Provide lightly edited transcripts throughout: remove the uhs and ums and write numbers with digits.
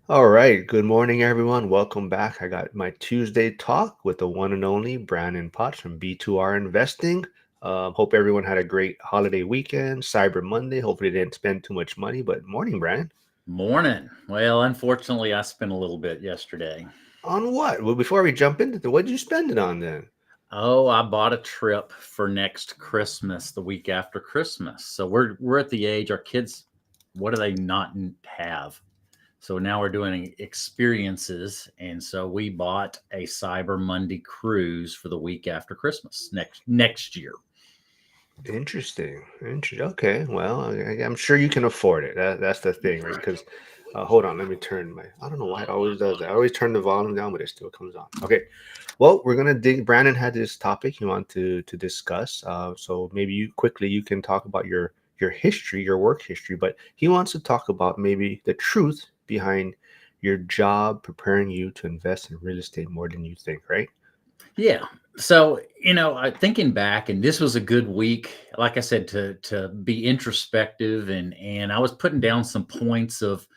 All right. Good morning, everyone. Welcome back. I got my Tuesday talk with the one and only Brannon Potts from B2R Investing. Hope everyone had a great holiday weekend, Cyber Monday. Hopefully, they didn't spend too much money. But morning, Brannon. Morning. Well, unfortunately, I spent a little bit yesterday. On what? Well, before we jump into it, what did you spend it on then? Oh, I bought a trip for next Christmas, the week after Christmas. So we're at the age our kids, what do they not have? So now we're doing experiences, and so we bought a Cyber Monday cruise for the week after Christmas next year. Interesting. Interesting. Okay. Well, I'm sure you can afford it. That's the thing, right? Because, hold on, let me turn my. I don't know why it always does that. I always turn the volume down, but it still comes on. Okay. Well, we're gonna dig. Brandon had this topic he wanted to discuss. So maybe you can talk about your history, your work history, but he wants to talk about maybe the truth behind your job preparing you to invest in real estate more than you think, right? Yeah. So, thinking back, and this was a good week, like I said, to be introspective, and I was putting down some points of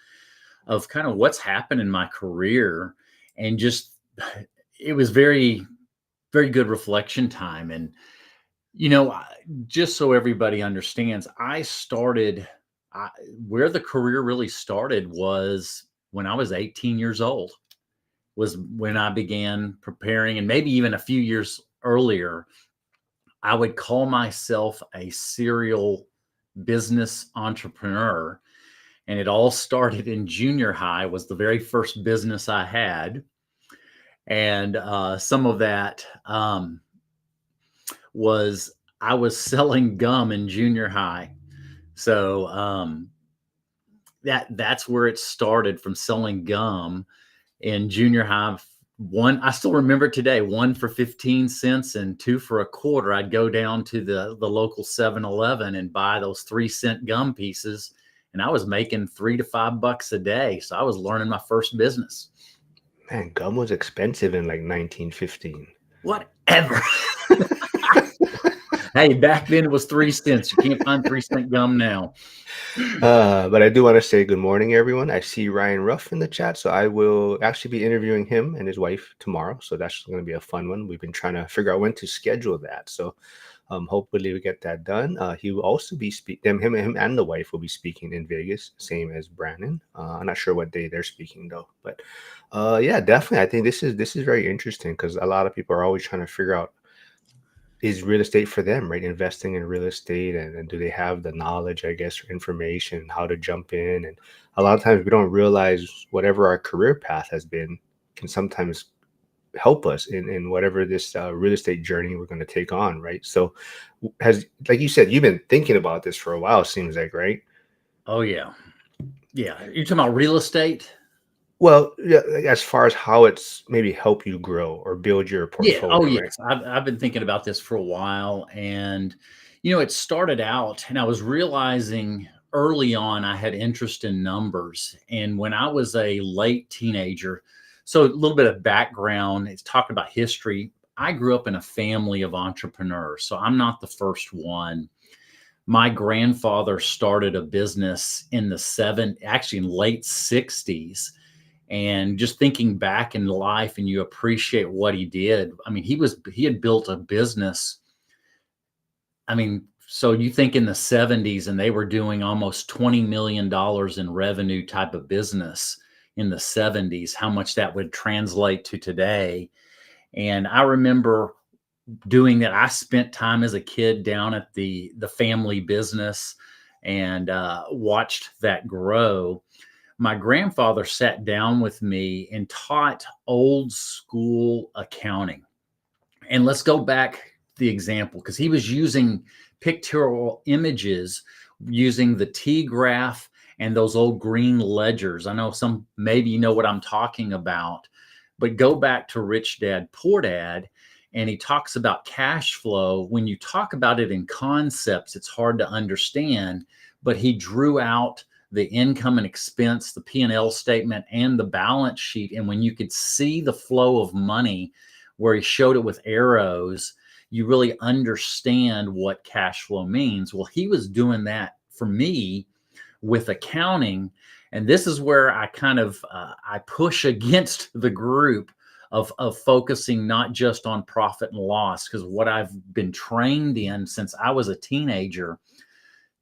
kind of what's happened in my career, and just it was very good reflection time. And you know, I- just so everybody understands, I, where the career really started was when I was 18 years old was when I began preparing, and maybe even a few years earlier, I would call myself a serial business entrepreneur. And it all started in junior high, was the very first business I had. And some of that was I was selling gum in junior high. So that's where it started, from selling gum in junior high. One, I still remember it today, one for 15 cents and two for a quarter. I'd go down to the local 7-Eleven and buy those 3-cent gum pieces. And I was making $3 to $5 a day. So I was learning my first business. Man, gum was expensive in like 1915. Whatever. Hey, back then it was 3 cents. You can't find 3-cent gum now. But I do want to say good morning, everyone. I see Ryan Ruff in the chat, so I will actually be interviewing him and his wife tomorrow. So that's going to be a fun one. We've been trying to figure out when to schedule that. So hopefully we get that done. He will also be him and the wife will be speaking in Vegas, same as Brannon. I'm not sure what day they're speaking though, but yeah, definitely. I think this is very interesting because a lot of people are always trying to figure out, is real estate for them, right? Investing in real estate, and do they have the knowledge, I guess, or information, how to jump in? And a lot of times we don't realize whatever our career path has been can sometimes help us in whatever this real estate journey we're going to take on, right? So, has, like you said, you've been thinking about this for a while, seems like, right? Oh, yeah. Yeah. You're talking about real estate? Well, yeah, like, as far as how it's maybe help you grow or build your Yeah. Oh, portfolio, right? yes. I've been thinking about this for a while. And, it started out, and I was realizing early on I had interest in numbers. And when I was a late teenager, so a little bit of background, it's talking about history. I grew up in a family of entrepreneurs. So I'm not the first one. My grandfather started a business in actually in late 60s. And just thinking back in life, and you appreciate what he did. I mean, he had built a business. I mean, so you think in the 70s, and they were doing almost $20 million in revenue type of business in the 70s, how much that would translate to today. And I remember doing that. I spent time as a kid down at the family business, and watched that grow. My grandfather sat down with me and taught old school accounting. And let's go back the example, because he was using pictorial images, using the T graph and those old green ledgers. I know some, maybe you know what I'm talking about, but go back to Rich Dad Poor Dad, and he talks about cash flow. When you talk about it in concepts, it's hard to understand, but he drew out the income and expense, the P&L statement, and the balance sheet. And when you could see the flow of money, where he showed it with arrows, you really understand what cash flow means. Well, he was doing that for me with accounting. And this is where I kind of I push against the group of focusing not just on profit and loss, because what I've been trained in since I was a teenager,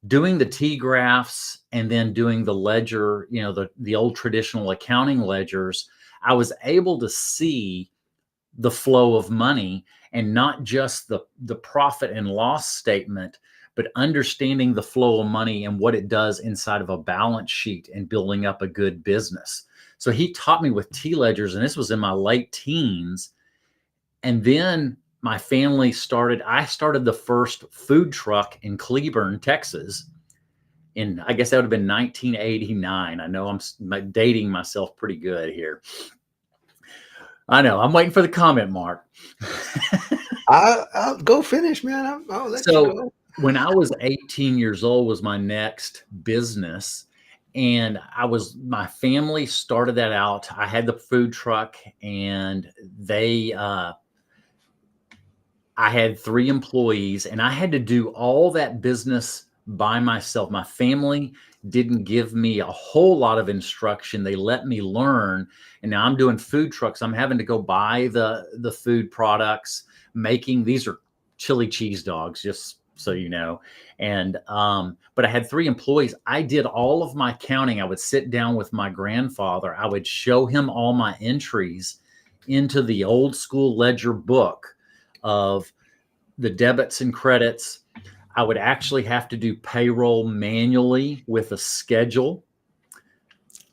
doing the T graphs and then doing the ledger, the old traditional accounting ledgers, I was able to see the flow of money, and not just the profit and loss statement, but understanding the flow of money and what it does inside of a balance sheet and building up a good business. So he taught me with T ledgers, and this was in my late teens. And then my family I started the first food truck in Cleburne, Texas, in, I guess that would have been 1989. I know I'm dating myself pretty good here. I know. I'm waiting for the comment, Mark. I'll go finish, man. I'll let you So go. when I was 18 years old was my next business. And my family started that out. I had the food truck, and I had 3 employees, and I had to do all that business by myself. My family didn't give me a whole lot of instruction. They let me learn. And now I'm doing food trucks. I'm having to go buy the food products, these are chili cheese dogs, just so you know. And but I had 3 employees. I did all of my counting. I would sit down with my grandfather. I would show him all my entries into the old school ledger book of the debits and credits. I would actually have to do payroll manually with a schedule.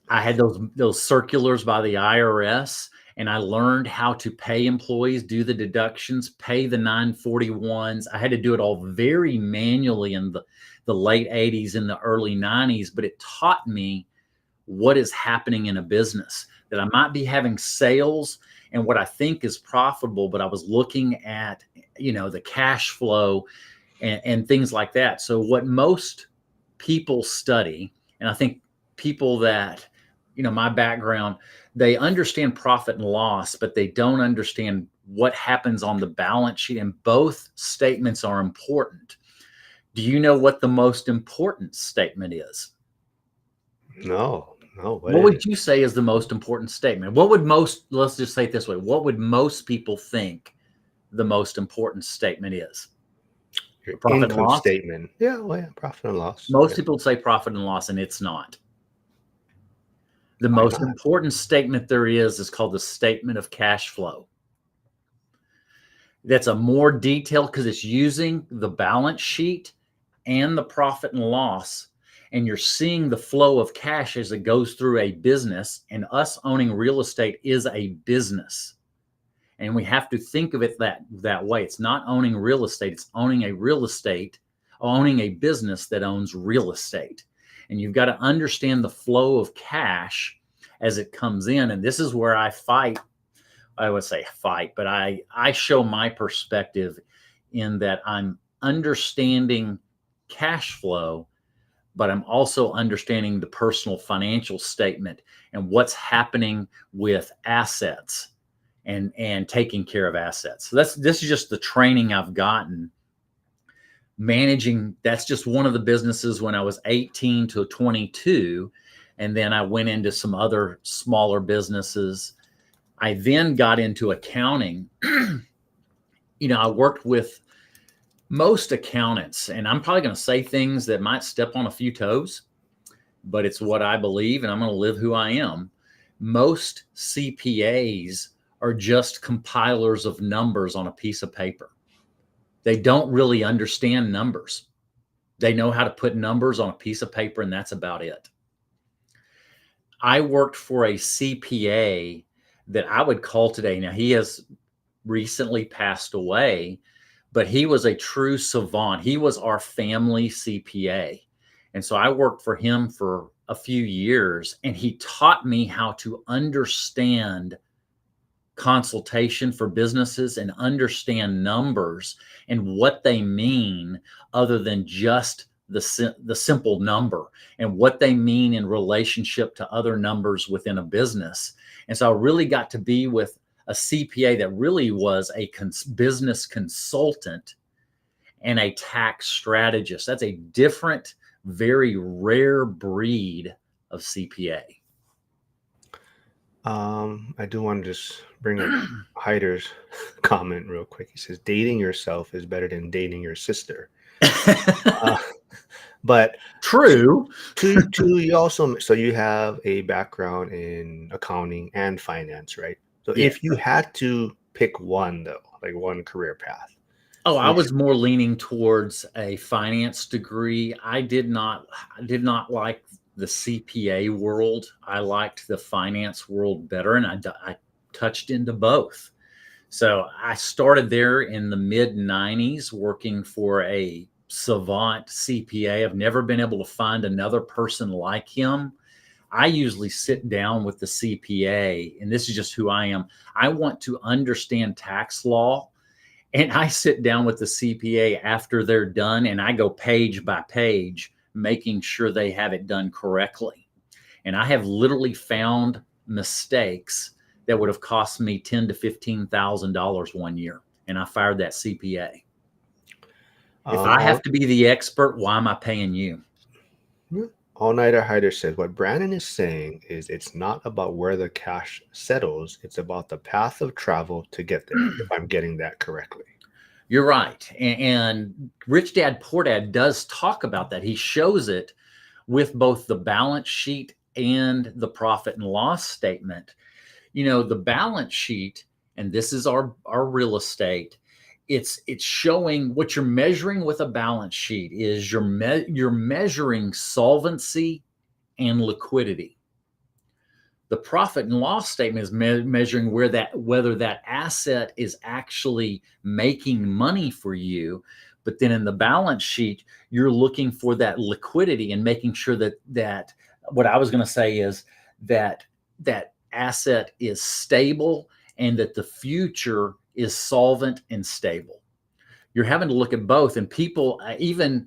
I had those circulars by the IRS, and I learned how to pay employees, do the deductions, pay the 941s. I had to do it all very manually in the late 80s and the early 90s, but it taught me what is happening in a business, that I might be having sales and what I think is profitable, but I was looking at, the cash flow and things like that. So what most people study, and I think people that, my background, they understand profit and loss, but they don't understand what happens on the balance sheet. And both statements are important. Do you know what the most important statement is? No, no. What What is would it? you say is the most important statement? Let's just say it this way. What would most people think the most important statement is? Your The profit and income loss? statement. Yeah, well, yeah, profit and loss. Most Yeah. people would say profit and loss, and it's not. The Why most not? important statement there is called the statement of cash flow. That's a more detailed, because it's using the balance sheet and the profit and loss, and you're seeing the flow of cash as it goes through a business. And us owning real estate is a business, and we have to think of it that way. It's not owning real estate, it's owning a business that owns real estate. And you've got to understand the flow of cash as it comes in. And this is where I would say fight, but I show my perspective in that I'm understanding cash flow, but I'm also understanding the personal financial statement and what's happening with assets and taking care of assets. So this is just the training I've gotten managing. That's just one of the businesses when I was 18 to 22. And then I went into some other smaller businesses. I then got into accounting. I worked with most accountants, and I'm probably going to say things that might step on a few toes, but it's what I believe, and I'm going to live who I am. Most CPAs are just compilers of numbers on a piece of paper. They don't really understand numbers. They know how to put numbers on a piece of paper, and that's about it. I worked for a CPA that I would call today. Now, he has recently passed away, but he was a true savant. He was our family CPA. And so I worked for him for a few years, and he taught me how to understand consultation for businesses and understand numbers and what they mean, other than just the simple number, and what they mean in relationship to other numbers within a business. And so I really got to be with a CPA that really was a business consultant and a tax strategist. That's a different, very rare breed of CPA. I do want to just bring up Hyder's comment real quick. He says dating yourself is better than dating your sister. Uh, but True. you also, so you have a background in accounting and finance, right? So Yeah. if you had to pick one though, like one career path, Oh, I which was more leaning towards a finance degree. I did not like the CPA world. I liked the finance world better, and I touched into both. So I started there in the mid 90s working for a savant CPA. I've never been able to find another person like him. I usually sit down with the CPA, and this is just who I am. I want to understand tax law, and I sit down with the CPA after they're done, and I go page by page, making sure they have it done correctly. And I have literally found mistakes that would have cost me $10,000 to $15,000 one year, and I fired that CPA. If I have all to be the expert, why am I paying you? all nighter Hyder said what Brannon is saying is it's not about where the cash settles, it's about the path of travel to get there, if I'm getting that correctly. You're right. And Rich Dad Poor Dad does talk about that. He shows it with both the balance sheet and the profit and loss statement. You know, the balance sheet, and this is our real estate. It's showing what you're measuring with a balance sheet is you're measuring solvency and liquidity. The profit and loss statement is measuring whether that asset is actually making money for you. But then in the balance sheet, you're looking for that liquidity and making sure that what I was going to say is that asset is stable and that the future is solvent and stable. You're having to look at both. And people, even,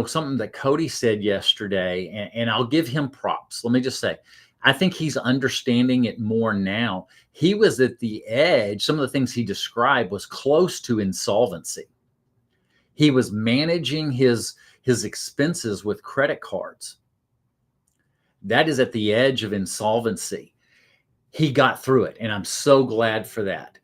something that Cody said yesterday, and I'll give him props. Let me just say, I think he's understanding it more now. He was at the edge. Some of the things he described was close to insolvency. He was managing his expenses with credit cards. That is at the edge of insolvency. He got through it, and I'm so glad for that.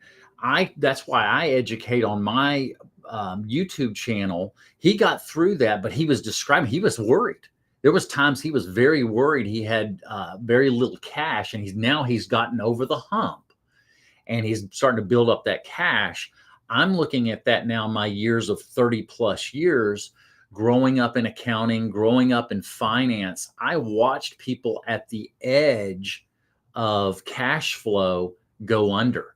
That's why I educate on my YouTube channel. He got through that, but he was describing, he was worried. There was times he was very worried. He had very little cash, and he's gotten over the hump, and he's starting to build up that cash. I'm looking at that now, my years of 30 plus years, growing up in accounting, growing up in finance. I watched people at the edge of cash flow go under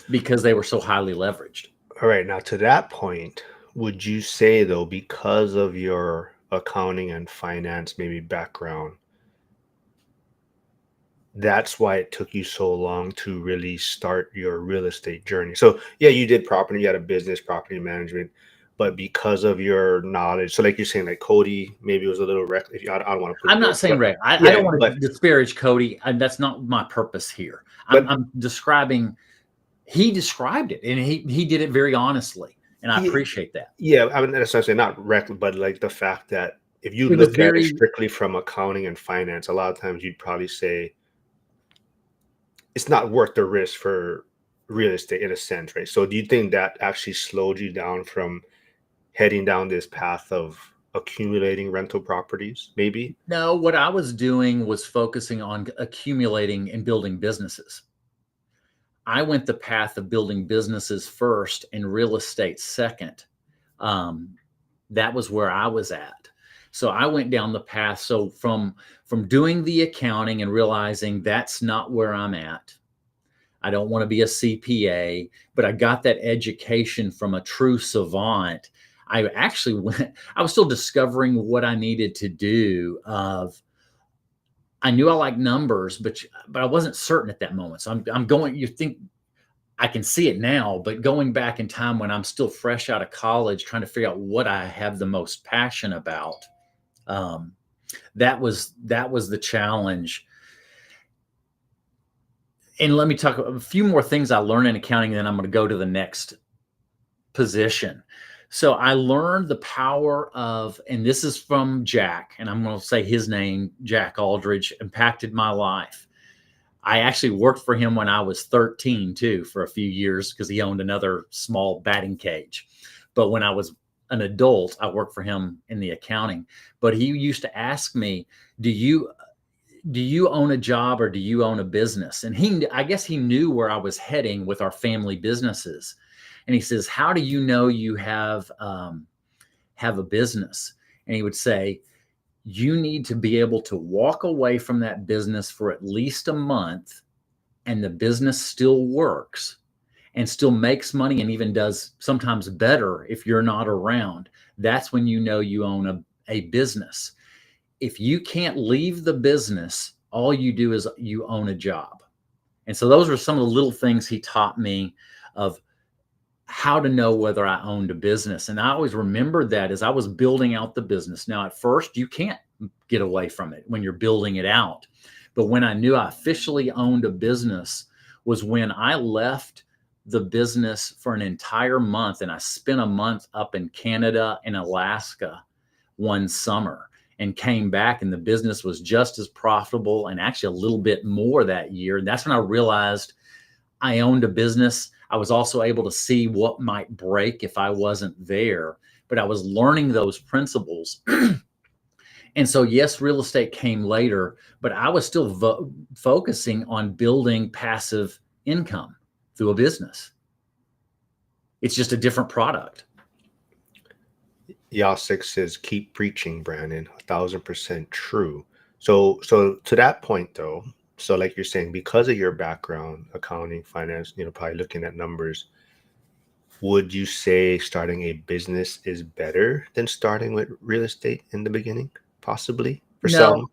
because they were so highly leveraged. All right, now to that point, would you say though, because of your accounting and finance maybe background, that's why it took you so long to really start your real estate journey? So yeah, you did property, you had a business, property management, but because of your knowledge, so like you're saying, like Cody maybe was a little reckless. I don't want to put I'm not words, saying but Rick. I yeah, don't want but to disparage Cody. That's not my purpose here. but I'm describing. He described it, and he did it very honestly, and I he, appreciate that. yeah, I mean that's what I'm saying, not reckless, but like the fact that if you It was look at it very strictly from accounting and finance, a lot of times you'd probably say it's not worth the risk for real estate in a sense, right? So do you think that actually slowed you down from heading down this path of accumulating rental properties, maybe? no. What I was doing was focusing on accumulating and building businesses. I went the path of building businesses first and real estate second. Um, that was where I was at. So I went down the path. So from doing the accounting and realizing that's not where I'm at. I don't want to be a CPA, but I got that education from a true savant. I actually went, I was still discovering what I needed to do. I knew I liked numbers, but I wasn't certain at that moment. So I'm going, you think I can see it now, but going back in time when I'm still fresh out of college, trying to figure out what I have the most passion about. Um, that was the challenge. And let me talk a few more things I learned in accounting, and then I'm going to go to the next position. So I learned the power of, and this is from Jack, and I'm going to say his name, Jack Aldridge, impacted my life. I actually worked for him when I was 13 too, for a few years, because he owned another small batting cage. But when I was an adult, I worked for him in the accounting. But he used to ask me, "Do you own a job or do you own a business?" And I guess he knew where I was heading with our family businesses. And he says, "How do you know you have a business?" And he would say, "You need to be able to walk away from that business for at least a month, and the business still works and still makes money and even does sometimes better if you're not around. That's when you know you own a business. If you can't leave the business, all you do is you own a job." And so those are some of the little things he taught me of how to know whether I owned a business. And I always remembered that as I was building out the business. Now, at first, you can't get away from it when you're building it out. But when I knew I officially owned a business was when I left the business for an entire month, and I spent a month up in Canada and Alaska one summer and came back, and the business was just as profitable and actually a little bit more that year. And that's when I realized I owned a business. I was also able to see what might break if I wasn't there, but I was learning those principles. And so, yes, real estate came later, but I was still focusing on building passive income through a business. It's just a different product. Yasik says, "Keep preaching, Brandon. 1,000% true." So to that point though, so like you're saying, because of your background, accounting, finance, probably looking at numbers, would you say starting a business is better than starting with real estate in the beginning? Possibly for No, some.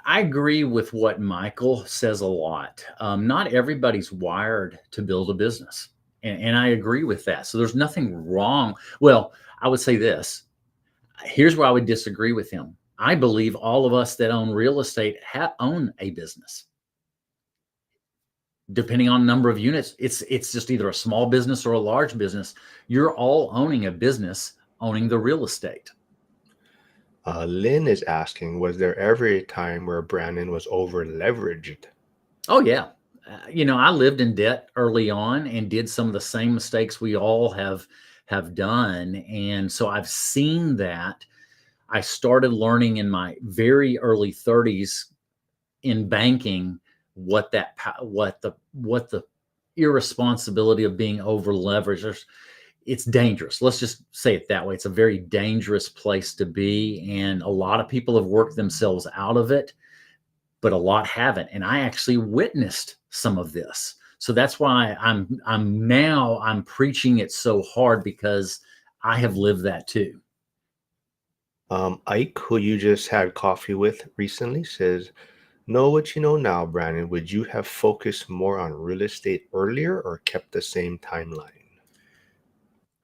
I agree with what Michael says a lot. Not everybody's wired to build a business. And I agree with that. So there's nothing wrong. Well, I would say this. Here's where I would disagree with him. I believe all of us that own real estate own a business. Depending on number of units, it's just either a small business or a large business. You're all owning a business, owning the real estate. Lynn is asking, was there ever a time where Brandon was over leveraged? Oh yeah. I lived in debt early on and did some of the same mistakes we all have done, and so I've seen that. I started learning in my very early 30s in banking what the irresponsibility of being over leveraged. It's dangerous. Let's just say it that way. It's a very dangerous place to be, and a lot of people have worked themselves out of it, but a lot haven't. And I actually witnessed some of this. So that's why I'm preaching it so hard, because I have lived that too. Ike, who you just had coffee with recently, says, "Know what you know now, Brandon. Would you have focused more on real estate earlier or kept the same timeline?"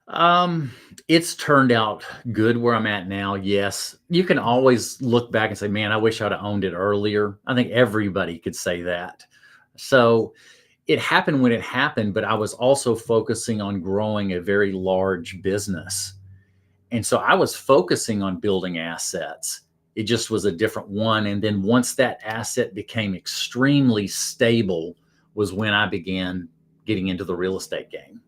Um, it's turned out good where I'm at now. Yes. You can always look back and say, "Man, I wish I'd have owned it earlier." I think everybody could say that. So it happened when it happened, but I was also focusing on growing a very large business. And so I was focusing on building assets. It just was a different one. And then once that asset became extremely stable was when I began getting into the real estate game.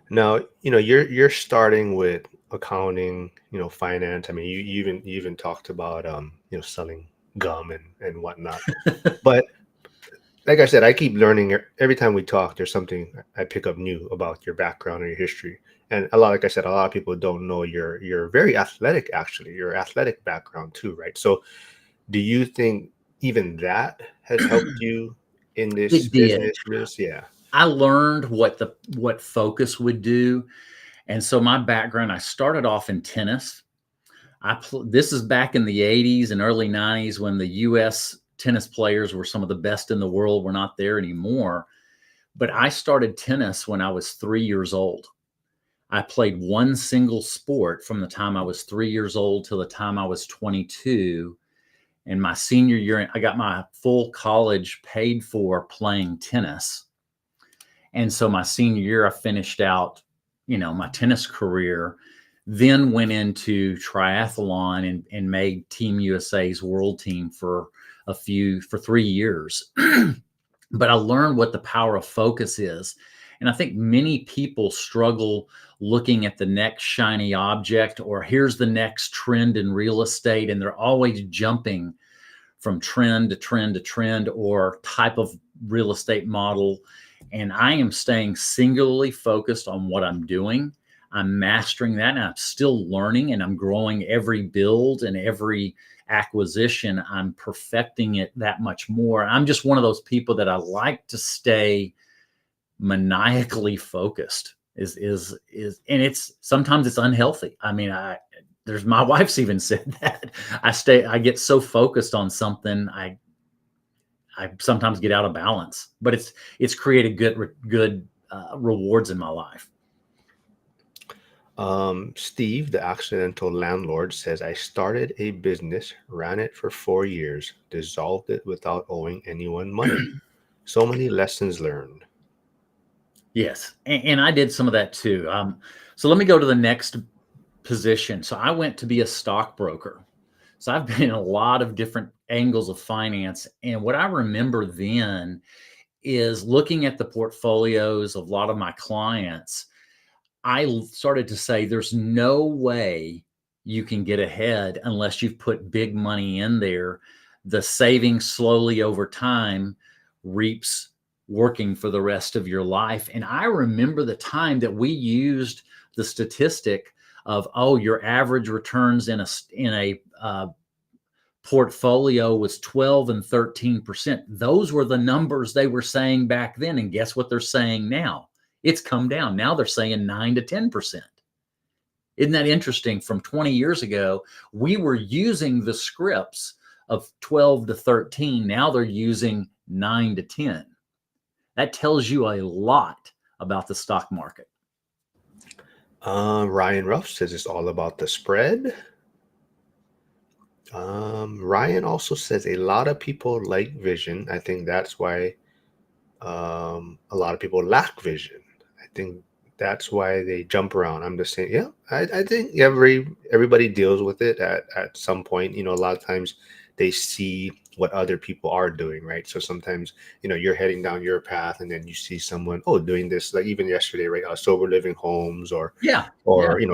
Now, you're starting with accounting, finance. I mean, you even talked about selling gum and whatnot. But like I said, I keep learning every time we talk. There's something I pick up new about your background or your history. And like I said, a lot of people don't know you're very athletic, actually. Your athletic background too, right? So do you think even that has helped you in this It did. business? Yeah. I learned what focus would do. And so my background, I started off in tennis. This is back in the 80s and early 90s when the US tennis players were some of the best in the world. We're not there anymore. But I started tennis when I was 3 years old. I played one single sport from the time I was 3 years old till the time I was 22. And my senior year, I got my full college paid for playing tennis. And so my senior year, I finished out, my tennis career, then went into triathlon and made Team USA's world team for 3 years. But I learned what the power of focus is. And I think many people struggle looking at the next shiny object, or here's the next trend in real estate. And they're always jumping from trend to trend to trend or type of real estate model. And I am staying singularly focused on what I'm doing. I'm mastering that, and I'm still learning, and I'm growing every build and every acquisition. I'm perfecting it that much more. I'm just one of those people that I like to stay maniacally focused. And it's sometimes it's unhealthy. I mean, there's my wife's even said that I get so focused on something, I sometimes get out of balance, but it's created good rewards in my life. Steve, the accidental landlord, says, I started a business, ran it for 4 years, dissolved it without owing anyone money. So many lessons learned. Yes, and I did some of that too. So let me go to the next position. So I went to be a stockbroker. So I've been in a lot of different angles of finance. And what I remember then is looking at the portfolios of a lot of my clients. I started to say, there's no way you can get ahead unless you've put big money in there. The savings slowly over time reaps working for the rest of your life. And I remember the time that we used the statistic of, oh, your average returns in a portfolio was 12 and 13%. Those were the numbers they were saying back then. And guess what they're saying now? It's come down. Now they're saying 9 to 10%. Isn't that interesting? From 20 years ago, we were using the scripts of 12 to 13. Now they're using 9 to 10. That tells you a lot about the stock market. Ryan Ruff says it's all about the spread. Ryan also says a lot of people like vision. I think that's why a lot of people lack vision. I think that's why they jump around. I'm just saying, yeah, I think everybody deals with it at some point. A lot of times they see what other people are doing, right? So sometimes, you're heading down your path and then you see someone, oh, doing this, like even yesterday, right? Sober living homes or, Yeah.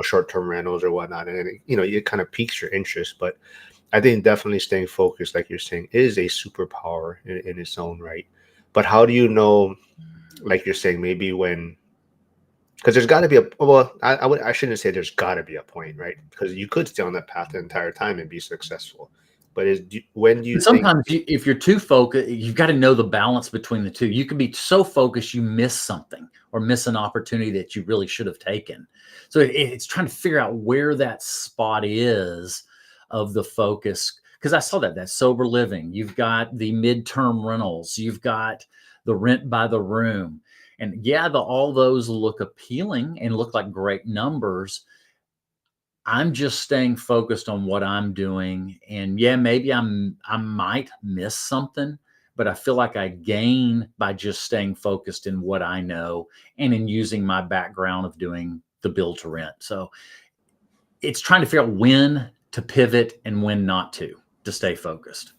short-term rentals or whatnot. And then, it kind of piques your interest. But I think definitely staying focused, like you're saying, is a superpower in its own right. But how do you know, like you're saying, maybe when, because there's got to be I shouldn't say there's got to be a point, right? Because you could stay on that path the entire time and be successful. But when do you And think? sometimes if you're too focused, you've got to know the balance between the two. You can be so focused you miss something or miss an opportunity that you really should have taken. So it's trying to figure out where that spot is of the focus. Because I saw that sober living. You've got the midterm rentals. You've got the rent by the room. And yeah, all those look appealing and look like great numbers. I'm just staying focused on what I'm doing. And yeah, maybe I might miss something, but I feel like I gain by just staying focused in what I know and in using my background of doing the build to rent. So it's trying to figure out when to pivot and when not to stay focused.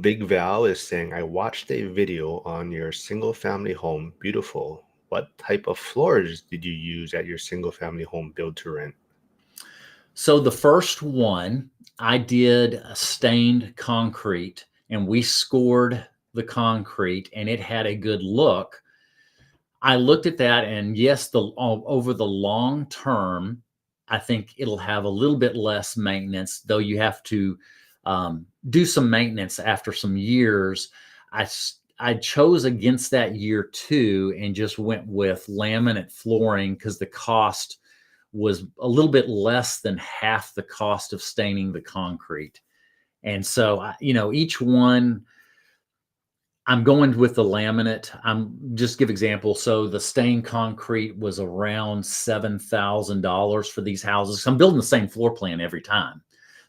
Big Val is saying, I watched a video on your single family home. Beautiful. What type of floors did you use at your single family home build to rent? So the first one, I did a stained concrete, and we scored the concrete and it had a good look. I looked at that, and yes, over the long term, I think it'll have a little bit less maintenance, though you have to do some maintenance after some years. I chose against that year two and just went with laminate flooring because the cost was a little bit less than half the cost of staining the concrete. And so, each one, I'm going with the laminate. I'm just give example. So the stained concrete was around $7,000 for these houses. I'm building the same floor plan every time.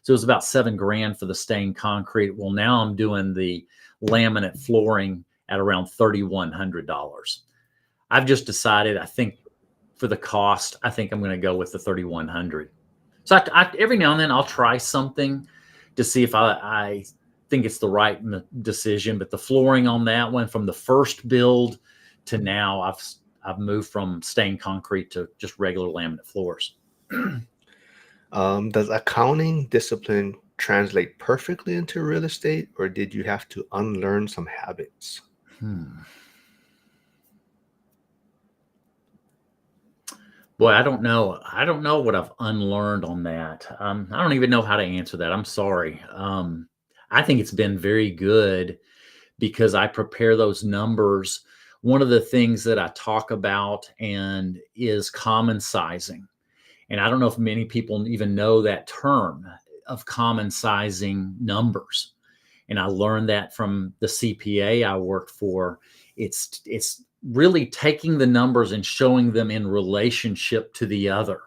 So it was about $7,000 for the stained concrete. Well, now I'm doing the laminate flooring at around $3,100. I've just decided, I think for the cost, I think I'm going to go with the 3,100. So every now and then I'll try something to see if I think it's the right decision. But the flooring on that one, from the first build to now, I've moved from stained concrete to just regular laminate floors. Does accounting discipline translate perfectly into real estate, or did you have to unlearn some habits? Hmm. Boy, I don't know. I don't know what I've unlearned on that. I don't even know how to answer that. I'm sorry. I think it's been very good because I prepare those numbers. One of the things that I talk about and is common sizing. And I don't know if many people even know that term of common sizing numbers. And I learned that from the CPA I worked for. It's really taking the numbers and showing them in relationship to the other.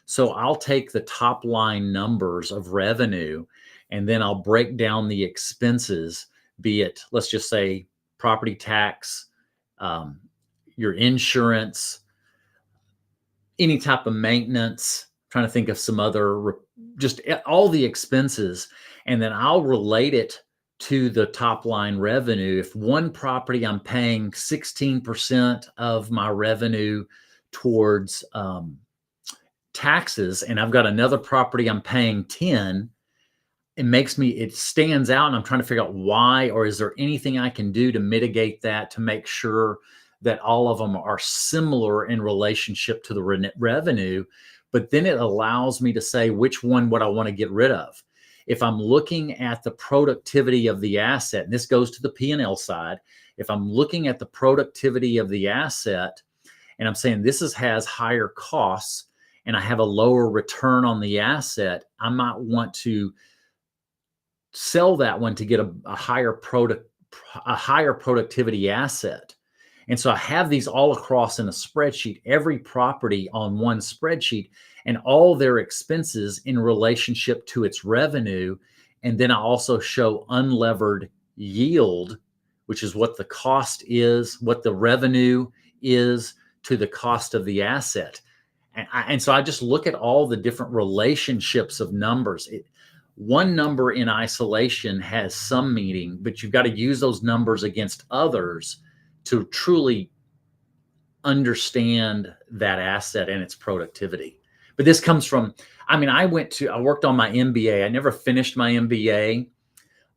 So I'll take the top line numbers of revenue and then I'll break down the expenses, be it, let's just say, property tax, um, your insurance, any type of maintenance, trying to think of some other, just all the expenses. And then I'll relate it to the top line revenue. If one property I'm paying 16% of my revenue towards taxes, and I've got another property I'm paying 10, it stands out, and I'm trying to figure out why, or is there anything I can do to mitigate that, to make sure that all of them are similar in relationship to the revenue. But then it allows me to say which one would I want to get rid of. If I'm looking at the productivity of the asset, and this goes to the P&L side, if I'm looking at the productivity of the asset and I'm saying has higher costs and I have a lower return on the asset, I might want to sell that one to get a higher productivity asset. And so I have these all across in a spreadsheet, every property on one spreadsheet, and all their expenses in relationship to its revenue. And then I also show unlevered yield, which is what the cost is, what the revenue is to the cost of the asset. And so I just look at all the different relationships of numbers. One number in isolation has some meaning, but you've got to use those numbers against others to truly understand that asset and its productivity. But this comes from, I worked on my MBA. I never finished my MBA.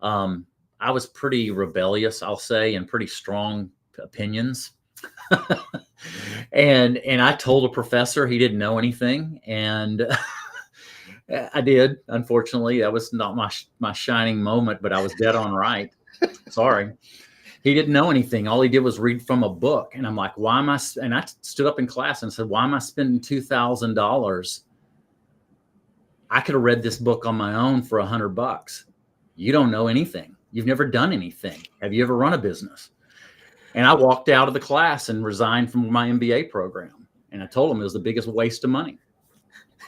I was pretty rebellious, I'll say, and pretty strong opinions. and I told a professor he didn't know anything. And I did. Unfortunately, that was not my shining moment, but I was dead on right. Sorry. He didn't know anything. All he did was read from a book. And I'm like, why am I? And I stood up in class and said, why am I spending $2,000? I could have read this book on my own for $100. You don't know anything. You've never done anything. Have you ever run a business? And I walked out of the class and resigned from my MBA program. And I told him it was the biggest waste of money.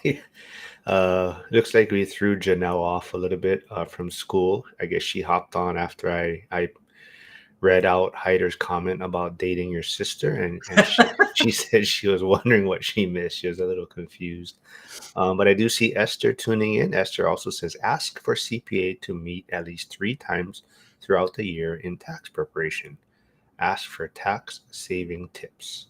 Looks like we threw Janelle off a little bit from school. I guess she hopped on after I read out Hyder's comment about dating your sister, and she said she was wondering what she missed. She was a little confused. But I do see Esther tuning in. Esther also says, ask for CPA to meet at least 3 times throughout the year in tax preparation. Ask for tax saving tips.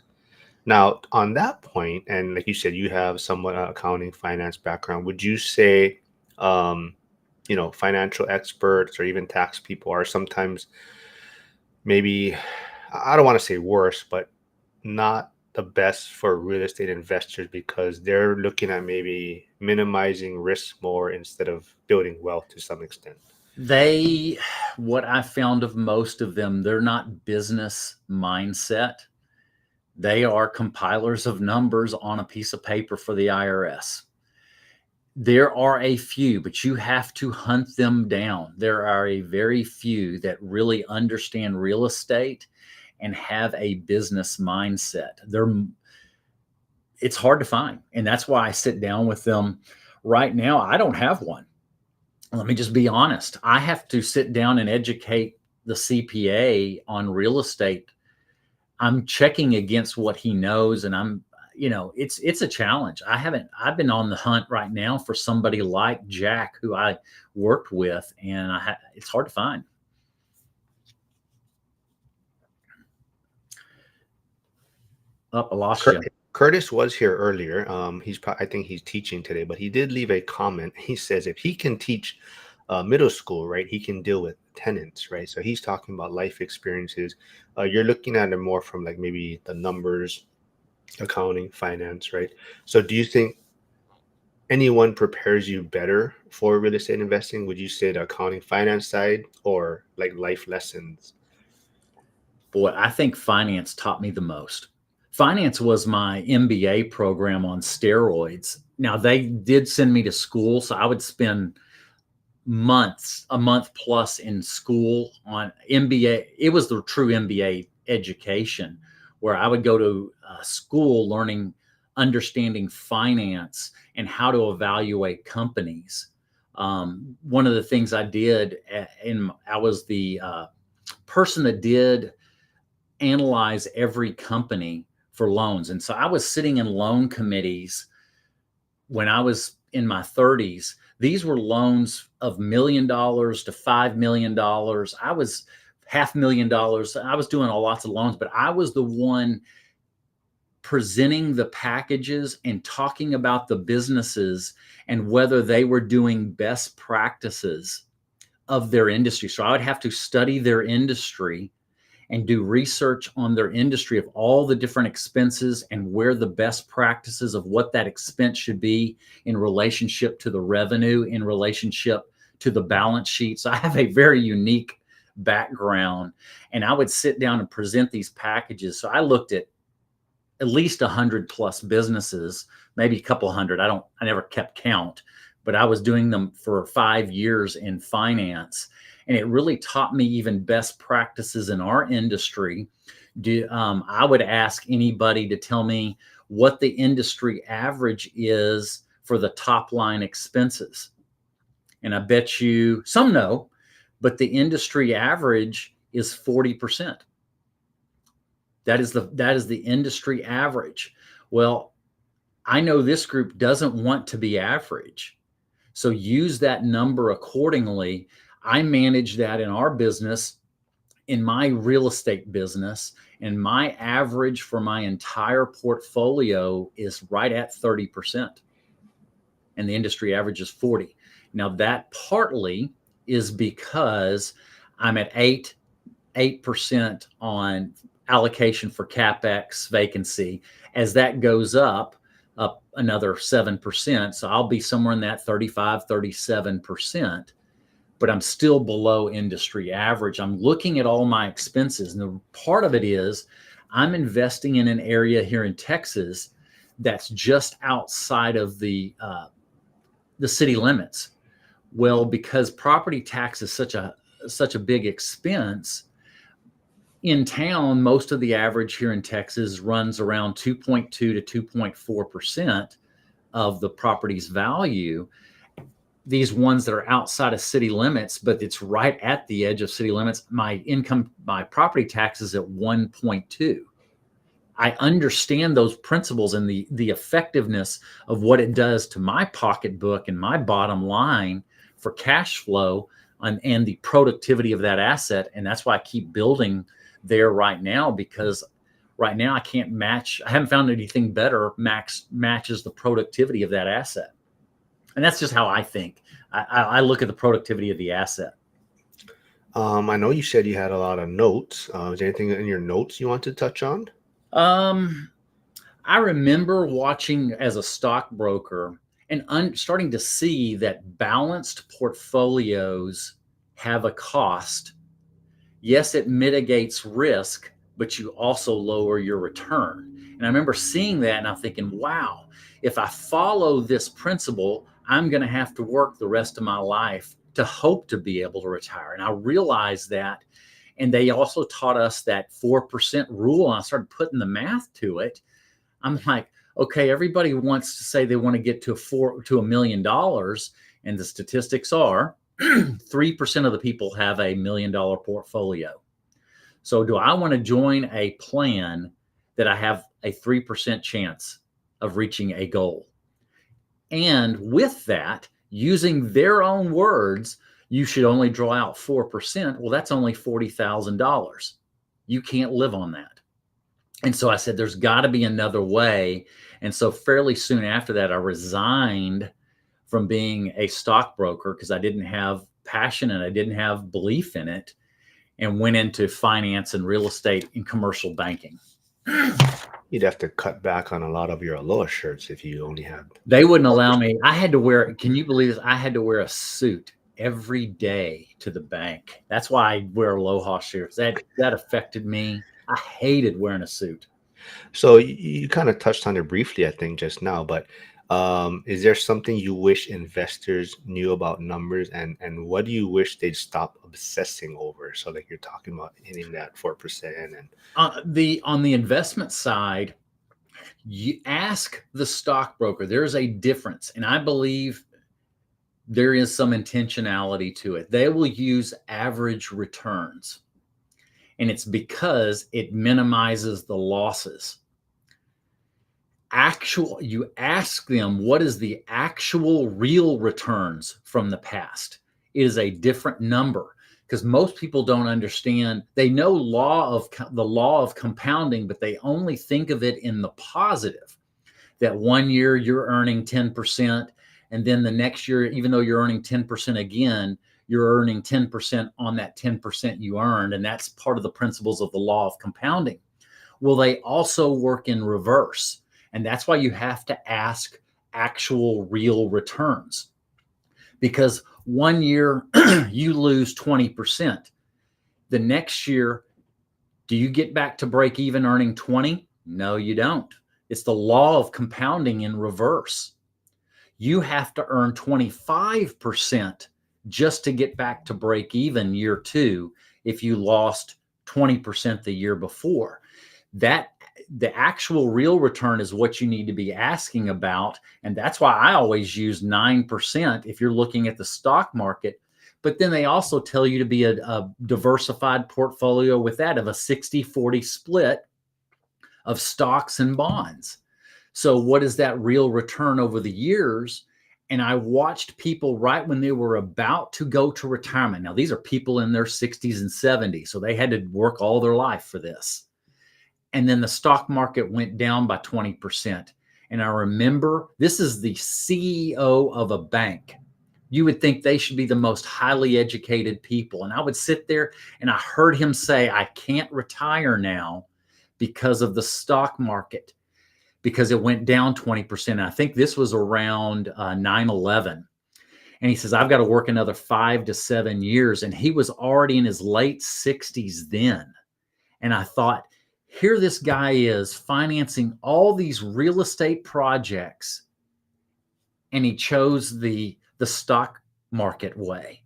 Now, on that point, and like you said, you have somewhat accounting, finance background. Would you say, financial experts or even tax people are sometimes maybe, I don't want to say worse, but not the best for real estate investors because they're looking at maybe minimizing risk more instead of building wealth to some extent? What I found of most of them, they're not business mindset. They are compilers of numbers on a piece of paper for the IRS. There are a few, but you have to hunt them down. There are a very few that really understand real estate and have a business mindset. It's hard to find. And that's why I sit down with them. Right now, I don't have one. Let me just be honest. I have to sit down and educate the CPA on real estate. I'm checking against what he knows, and it's a challenge. I've been on the hunt right now for somebody like Jack, who I worked with, and it's hard to find. Up, I lost you. Curtis was here earlier. I think he's teaching today, but he did leave a comment. He says if he can teach middle school, right, he can deal with tenants, right? So he's talking about life experiences. You're looking at it more from like maybe the numbers, accounting, finance, right? So do you think anyone prepares you better for real estate investing? Would you say the accounting, finance side, or like life lessons? Boy, I think finance taught me the most. Finance was my MBA program on steroids. Now, they did send me to school, so I would spend a month plus in school on MBA. It was the true MBA education, where I would go to school learning, understanding finance and how to evaluate companies. One of the things I did, I was the person that did analyze every company for loans. And so I was sitting in loan committees when I was in my 30s. These were loans of $1 million to $5 million. I was $500,000. I was doing lots of loans, but I was the one presenting the packages and talking about the businesses and whether they were doing best practices of their industry. So I would have to study their industry and do research on their industry of all the different expenses and where the best practices of what that expense should be in relationship to the revenue, in relationship to the balance sheet. So I have a very unique background, and I would sit down and present these packages. So I looked at least 100 plus businesses, maybe a couple hundred. I never kept count, but I was doing them for 5 years in finance. And it really taught me even best practices in our industry. I would ask anybody to tell me what the industry average is for the top line expenses. And I bet you some know, but the industry average is 40%. That is the industry average. Well, I know this group doesn't want to be average. So use that number accordingly. I manage that in our business, in my real estate business, and my average for my entire portfolio is right at 30%. And the industry average is 40. Now that partly is because I'm at 8% on allocation for CapEx vacancy. As that goes up another 7%. So I'll be somewhere in that 35, 37%. But I'm still below industry average. I'm looking at all my expenses. And the part of it is I'm investing in an area here in Texas that's just outside of the city limits. Well, because property tax is such a big expense, in town, most of the average here in Texas runs around 2.2 to 2.4% of the property's value. These ones that are outside of city limits, but it's right at the edge of city limits, my property tax is at 1.2. I understand those principles and the effectiveness of what it does to my pocketbook and my bottom line for cash flow and the productivity of that asset. And that's why I keep building there right now, because right now I haven't found anything better matches the productivity of that asset. And that's just how I think. I look at the productivity of the asset. I know you said you had a lot of notes. Is there anything in your notes you want to touch on? I remember watching as a stockbroker and starting to see that balanced portfolios have a cost. Yes, it mitigates risk, but you also lower your return. And I remember seeing that and I'm thinking, wow, if I follow this principle, I'm going to have to work the rest of my life to hope to be able to retire. And I realized that. And they also taught us that 4% rule. And I started putting the math to it. I'm like, okay, everybody wants to say they want to get to $1 million. And the statistics are 3% of the people have $1 million portfolio. So do I want to join a plan that I have a 3% chance of reaching a goal. And with that, using their own words, you should only draw out 4%. Well, that's only $40,000. You can't live on that. And so I said, there's got to be another way. And so fairly soon after that, I resigned from being a stockbroker because I didn't have passion and I didn't have belief in it, and went into finance and real estate and commercial banking. You'd have to cut back on a lot of your Aloha shirts if you only had. They wouldn't allow me. I had to wear, can you believe this? I had to wear a suit every day to the bank. That's why I wear Aloha shirts. That affected me. I hated wearing a suit. So you kind of touched on it briefly, I think, just now, but is there something you wish investors knew about numbers, and what do you wish they'd stop obsessing over? So like you're talking about hitting that 4% and On the investment side, you ask the stockbroker. There's a difference, and I believe there is some intentionality to it. They will use average returns, and it's because it minimizes the losses. You ask them, what is the actual real returns from the past? It is a different number, because most people don't understand. They know the law of compounding, but they only think of it in the positive, that one year you're earning 10%, and then the next year, even though you're earning 10% again, you're earning 10% on that 10% you earned. And that's part of the principles of the law of compounding. Well, they also work in reverse. And that's why you have to ask actual real returns. Because one year you lose 20%. The next year, do you get back to break even earning 20? No, you don't. It's the law of compounding in reverse. You have to earn 25% just to get back to break even year two if you lost 20% the year before. That the actual real return is what you need to be asking about. And that's why I always use 9% if you're looking at the stock market. But then they also tell you to be a diversified portfolio with that, of a 60-40 split of stocks and bonds. So what is that real return over the years? And I watched people right when they were about to go to retirement. Now, these are people in their 60s and 70s, so they had to work all their life for this. And then the stock market went down by 20%. And I remember, this is the CEO of a bank. You would think they should be the most highly educated people. And I would sit there and I heard him say, I can't retire now because of the stock market, because it went down 20%. I think this was around 9/11. And he says, I've got to work another 5 to 7 years. And he was already in his late 60s then. And I thought, here this guy is financing all these real estate projects, and he chose the stock market way.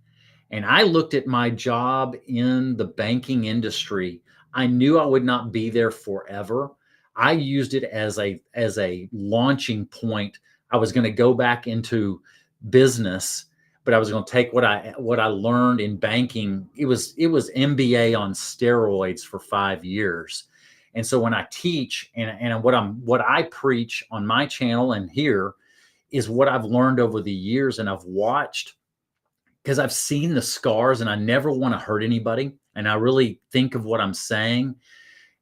And I looked at my job in the banking industry. I knew I would not be there forever. I used it as a launching point. I was going to go back into business, but I was going to take what I learned in banking. It was MBA on steroids for 5 years. And so when I teach, and what I preach on my channel and here is what I've learned over the years, and I've watched, because I've seen the scars, and I never want to hurt anybody. And I really think of what I'm saying.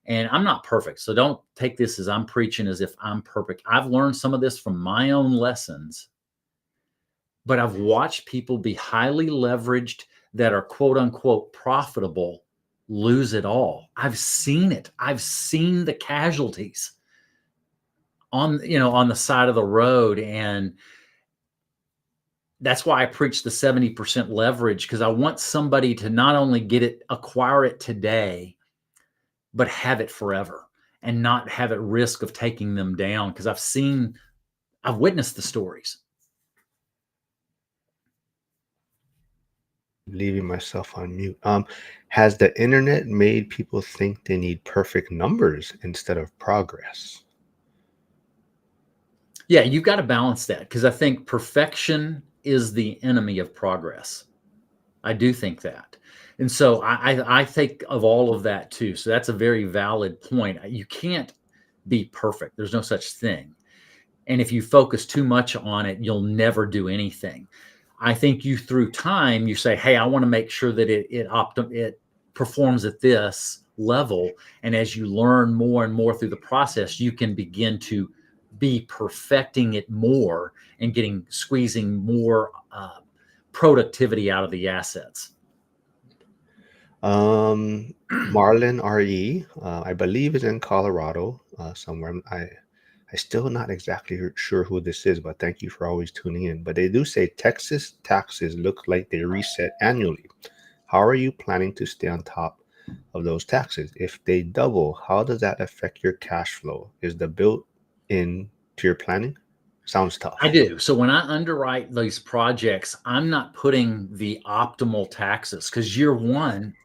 And I'm not perfect, so don't take this as I'm preaching as if I'm perfect. I've learned some of this from my own lessons, but I've watched people be highly leveraged that are quote unquote profitable lose it all. I've seen it. I've seen the casualties on the side of the road. And that's why I preach the 70% leverage, because I want somebody to not only acquire it today, but have it forever and not have at risk of taking them down. Because I've witnessed the stories. leaving myself on mute. Has the internet made people think they need perfect numbers instead of progress? Yeah, you've got to balance that, because I think perfection is the enemy of progress. I do think that. And so I think of all of that too. So that's a very valid point. You can't be perfect. There's no such thing. And if you focus too much on it, you'll never do anything. I think you, through time, you say, hey, I want to make sure that it performs at this level. And as you learn more and more through the process, you can begin to be perfecting it more and squeezing more productivity out of the assets. Um, Marlin RE, I believe is in Colorado somewhere. I still not exactly sure who this is, but thank you for always tuning in. But they do say Texas taxes look like they reset annually. How are you planning to stay on top of those taxes? If they double, how does that affect your cash flow? Is the built in to your planning? Sounds I tough. do. So when I underwrite these projects, I'm not putting the optimal taxes because year one,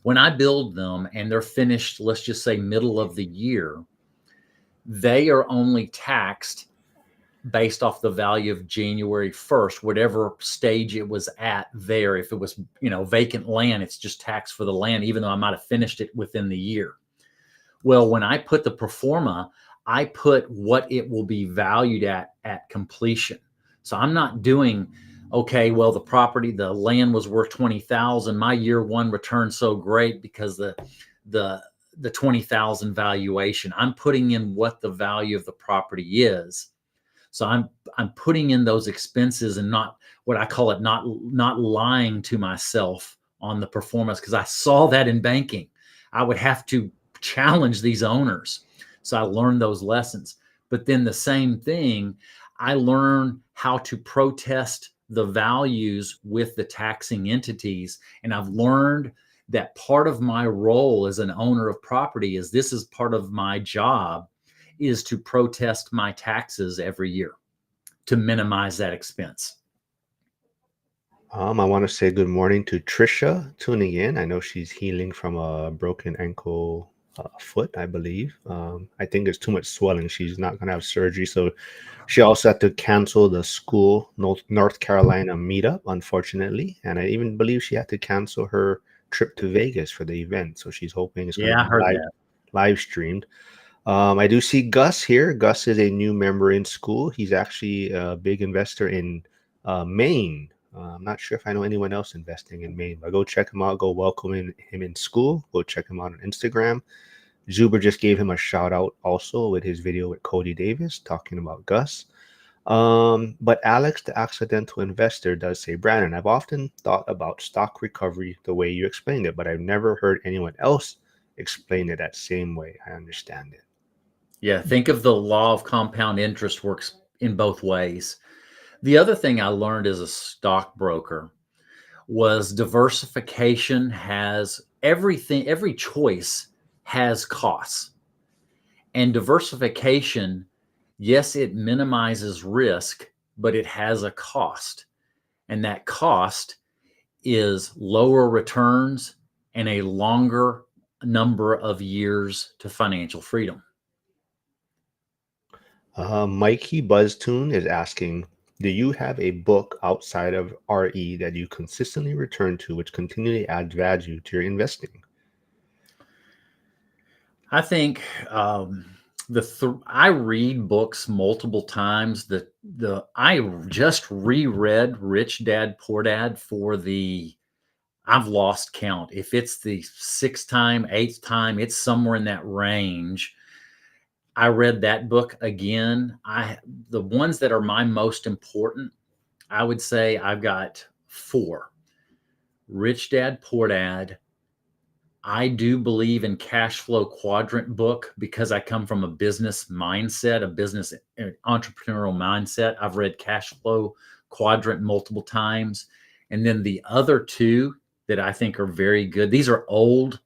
when I build them and they're finished, let's just say middle of the year, they are only taxed based off the value of January 1st, whatever stage it was at there. If it was, vacant land, it's just taxed for the land, even though I might have finished it within the year. Well, when I put the pro forma, I put what it will be valued at completion. So I'm not doing, okay, well, the land was worth 20,000. My year one returned so great because the the 20,000 valuation. I'm putting in what the value of the property is. So I'm putting in those expenses and not what I call it, not lying to myself on the performance, because I saw that in banking. I would have to challenge these owners. So I learned those lessons. But then the same thing, I learn how to protest the values with the taxing entities. And I've learned that part of my role as an owner of property is this is part of my job, is to protest my taxes every year to minimize that expense. I want to say good morning to Trisha tuning in. I know she's healing from a broken ankle foot, I believe. I think there's too much swelling. She's not going to have surgery. So she also had to cancel the school North Carolina meetup, unfortunately. And I even believe she had to cancel her trip to Vegas for the event. So she's hoping it's going to Yeah, I be heard that. live streamed. I do see Gus here. Gus is a new member in school. He's actually a big investor in Maine. I'm not sure if I know anyone else investing in Maine, but go check him out. Go welcome him in school. Go check him out on Instagram. Zuber just gave him a shout out also with his video with Cody Davis talking about Gus. But Alex, the accidental investor, does say, Brannon, I've often thought about stock recovery the way you explained it, but I've never heard anyone else explain it that same way. I understand it. Yeah, think of the law of compound interest works in both ways. The other thing I learned as a stockbroker was diversification has everything, every choice has costs. And diversification, yes, it minimizes risk, but it has a cost. And that cost is lower returns and a longer number of years to financial freedom. Mikey Buzztune is asking, do you have a book outside of RE that you consistently return to, which continually adds value to your investing? I think I read books multiple times. I just reread Rich Dad Poor Dad for the I've lost count. If it's the sixth time, eighth time, it's somewhere in that range. I read that book again. The ones that are my most important, I would say I've got four. Rich Dad Poor Dad. I do believe in cash flow quadrant book because I come from a business mindset, a business entrepreneurial mindset. I've read cash flow quadrant multiple times. And then the other two that I think are very good, these are old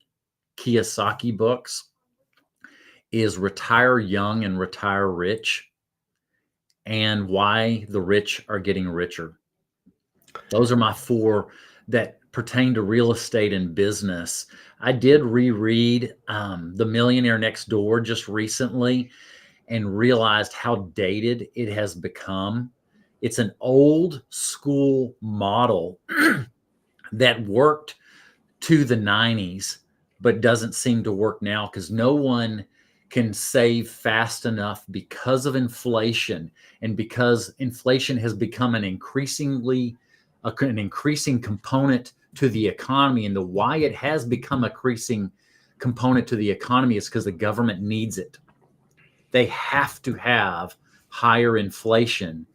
Kiyosaki books, is Retire Young and Retire Rich, and Why the Rich Are Getting Richer. Those are my four that pertain to real estate and business. I did reread The Millionaire Next Door just recently and realized how dated it has become. It's an old school model that worked to the 90s, but doesn't seem to work now because no one can save fast enough because of inflation, and because inflation has become an increasing component to the economy. And the why it has become an increasing component to the economy is because the government needs it. They have to have higher inflation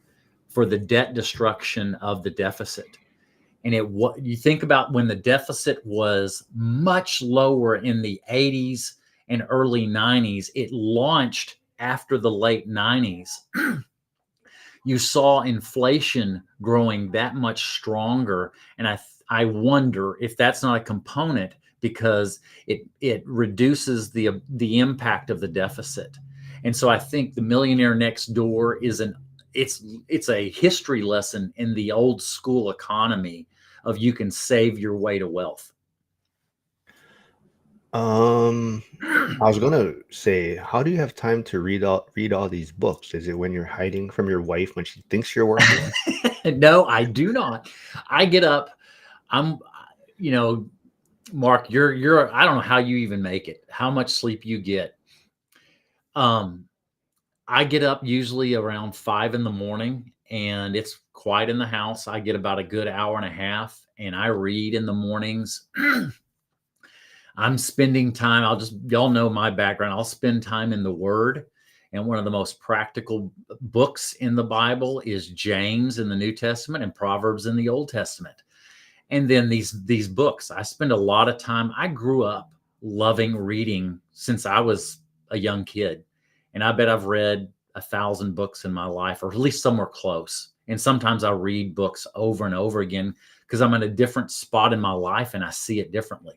for the debt destruction of the deficit. And what you think about when the deficit was much lower in the 80s and early 90s, it launched after the late 90s. You saw inflation growing that much stronger. And I wonder if that's not a component, because it reduces the impact of the deficit. And so I think The Millionaire Next Door is it's a history lesson in the old school economy of you can save your way to wealth. I was gonna say, how do you have time to read all these books? Is it when you're hiding from your wife when she thinks you're working? No, I do not. I get up. I'm, you know, Mark, you're. I don't know how you even make it. How much sleep you get? Um, I get up usually around 5 in the morning, and it's quiet in the house. I get about a good hour and a half, and I read in the mornings. I'm spending time. Y'all know my background. I'll spend time in the Word. And one of the most practical books in the Bible is James in the New Testament and Proverbs in the Old Testament. And then these books, I spend a lot of time. I grew up loving reading since I was a young kid. And I bet I've read 1,000 books in my life, or at least somewhere close. And sometimes I read books over and over again because I'm in a different spot in my life and I see it differently.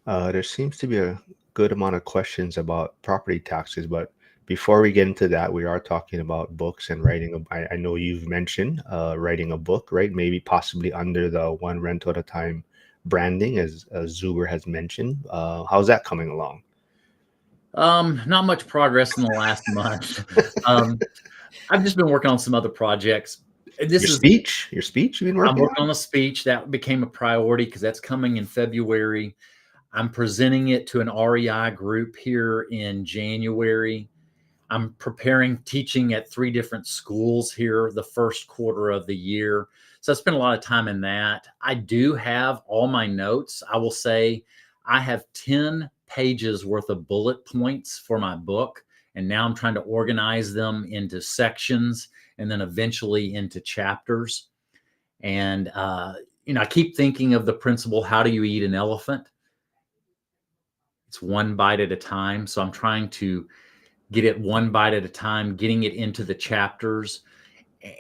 There seems to be a good amount of questions about property taxes, but before we get into that, we are talking about books and writing. I know you've mentioned writing a book, right? Maybe possibly under the one rental at a time branding, as Zuber has mentioned. How's that coming along? Not much progress in the last month. Um, I've just been working on some other projects. Your This is speech, your speech you've been I'm working working on? on a speech that became a priority because that's coming in February. I'm presenting it to an REI group here in January. I'm preparing teaching at 3 different schools here the first quarter of the year. So I spent a lot of time in that. I do have all my notes. I will say I have 10 pages worth of bullet points for my book. And now I'm trying to organize them into sections and then eventually into chapters. And, I keep thinking of the principle, how do you eat an elephant? It's one bite at a time. So I'm trying to get it one bite at a time, getting it into the chapters.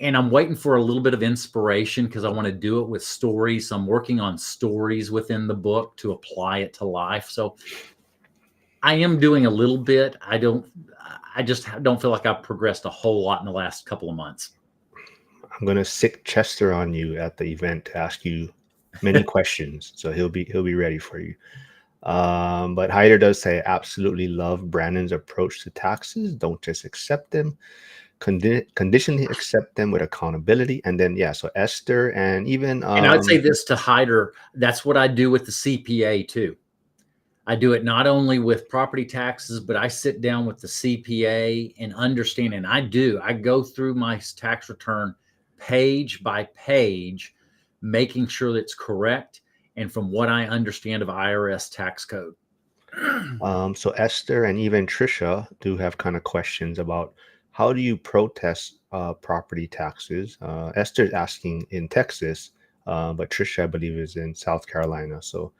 And I'm waiting for a little bit of inspiration because I want to do it with stories. So I'm working on stories within the book to apply it to life. So I am doing a little bit. I just don't feel like I've progressed a whole lot in the last couple of months. I'm gonna sick Chester on you at the event to ask you many questions, so he'll be ready for you. But Hyder does say, absolutely love Brannon's approach to taxes. Don't just accept them, conditionally accept them with accountability. And then, yeah, so Esther and even, And I'd say this to Hyder, that's what I do with the CPA too. I do it not only with property taxes, but I sit down with the CPA and understand. And I go through my tax return page by page, making sure that it's correct and from what I understand of IRS tax code. so Esther and even Trisha do have kind of questions about how do you protest property taxes. Esther's asking in Texas, but Trisha, I believe, is in South Carolina. So,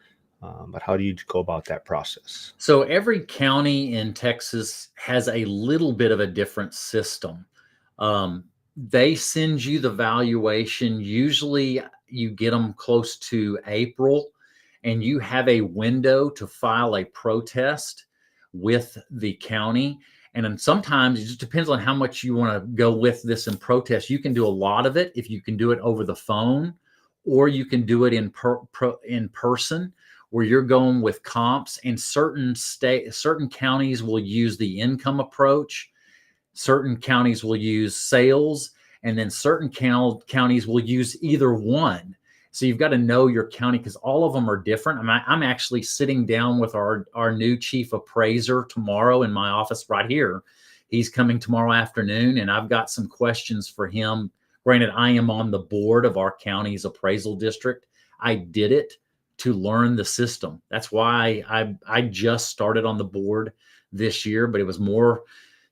but how do you go about that process? So every county in Texas has a little bit of a different system. They send you the valuation. Usually you get them close to April, and you have a window to file a protest with the county. And then sometimes it just depends on how much you want to go with this in protest. You can do a lot of it if you can do it over the phone, or you can do it in person where you're going with comps. And certain counties will use the income approach, certain counties will use sales, and then certain counties will use either one. So you've got to know your county because all of them are different. I'm actually sitting down with our new chief appraiser tomorrow in my office right here. He's coming tomorrow afternoon, and I've got some questions for him. Granted, I am on the board of our county's appraisal district. I did it to learn the system. That's why I just started on the board this year, but it was more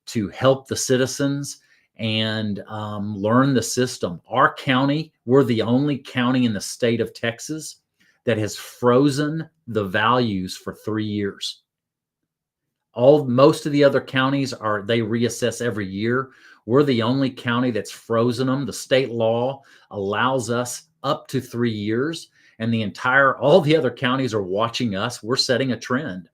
to help the citizens and learn the system. Our county, we're the only county in the state of Texas that has frozen the values for 3 years. Most of the other counties they reassess every year. We're the only county that's frozen them. The state law allows us up to 3 years, and all the other counties are watching us. We're setting a trend.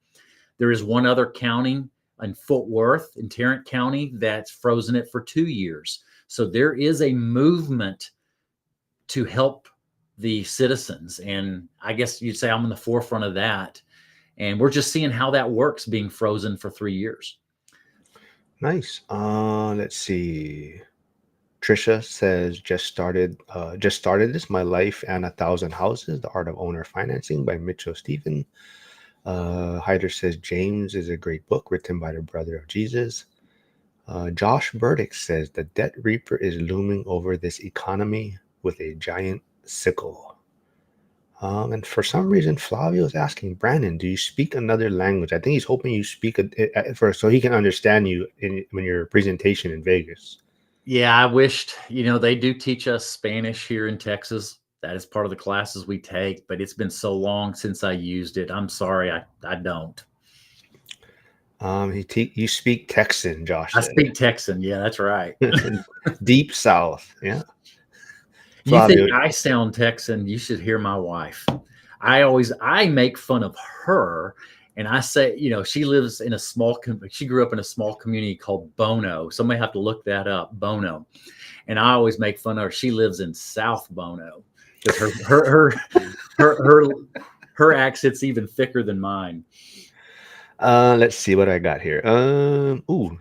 There is one other county in Fort Worth, in Tarrant County, that's frozen it for 2 years. So there is a movement to help the citizens. And I guess you'd say I'm in the forefront of that. And we're just seeing how that works, being frozen for 3 years. Nice. Let's see. Trisha says, just started this, My Life and a Thousand Houses, The Art of Owner Financing by Mitchell Stephen. Hyder says, James is a great book written by the brother of Jesus. Josh Burdick says, the debt reaper is looming over this economy with a giant sickle. And for some reason, Flavio is asking, Brannon, do you speak another language? I think he's hoping you speak so he can understand you when your presentation in Vegas. Yeah, I wished, they do teach us Spanish here in Texas. That is part of the classes we take, but it's been so long since I used it. I'm sorry, I don't. You speak Texan, Josh I said. speak Texan. Yeah, that's right. Deep South. Yeah. You think Flavio. I sound Texan? You should hear my wife. I make fun of her, and I say, she grew up in a small community called Bono. Somebody have to look that up, Bono. And I always make fun of her. She lives in South Bono because her accent's even thicker than mine. Let's see what I got here.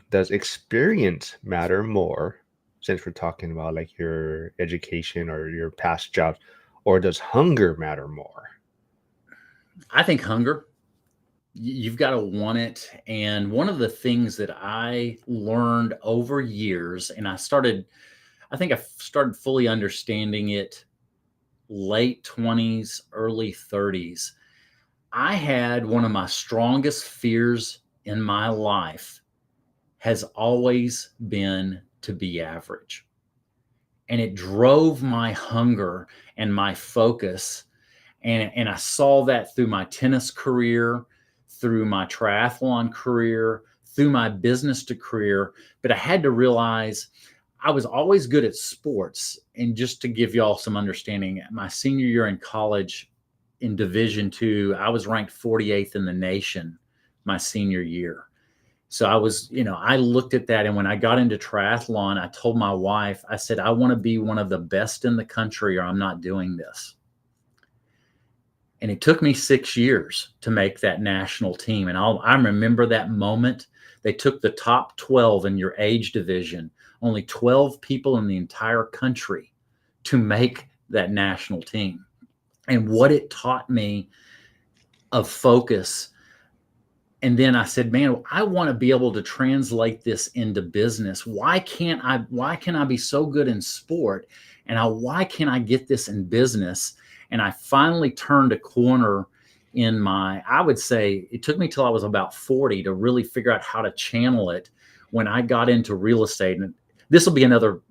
Does experience matter more, since we're talking about like your education or your past jobs, or does hunger matter more? I think hunger. You've got to want it. And one of the things that I learned over years, and I think I started fully understanding it late 20s, early 30s. I had one of my strongest fears in my life has always been to be average. And it drove my hunger and my focus. And I saw that through my tennis career, through my triathlon career, through my business to career. But I had to realize I was always good at sports. And just to give y'all some understanding, my senior year in college in Division II, I was ranked 48th in the nation my senior year. So I looked at that. And when I got into triathlon, I told my wife, I said, I want to be one of the best in the country or I'm not doing this. And it took me 6 years to make that national team. And I remember that moment. They took the top 12 in your age division, only 12 people in the entire country to make that national team. And what it taught me of focus. And then I said, man, I want to be able to translate this into business. Why can I be so good in sport? And why can't I get this in business? And I finally turned a corner I would say it took me till I was about 40 to really figure out how to channel it when I got into real estate. And this will be another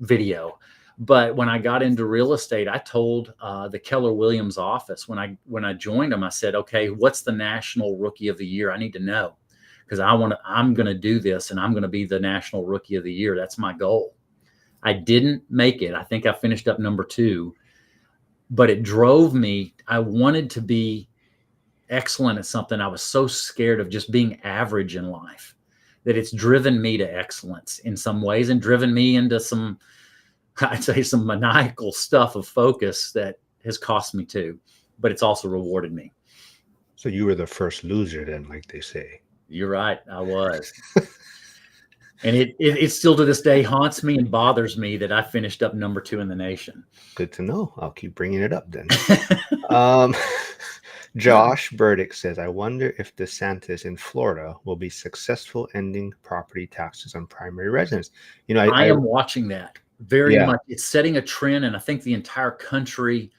video. But when I got into real estate, I told the Keller Williams office when I joined them, I said, okay, what's the National Rookie of the Year? I need to know because I'm going to do this and I'm going to be the National Rookie of the Year. That's my goal. I didn't make it. I think I finished up number 2, but it drove me. I wanted to be excellent at something. I was so scared of just being average in life that it's driven me to excellence in some ways and driven me into I'd say some maniacal stuff of focus that has cost me too, but it's also rewarded me. So you were the first loser then, like they say. You're right. I was. And it still to this day haunts me and bothers me that I finished up number 2 in the nation. Good to know. I'll keep bringing it up then. Um, Josh Burdick says, I wonder if DeSantis in Florida will be successful ending property taxes on primary residence. You know, I am watching that very yeah, much. It's setting a trend, and I think the entire country,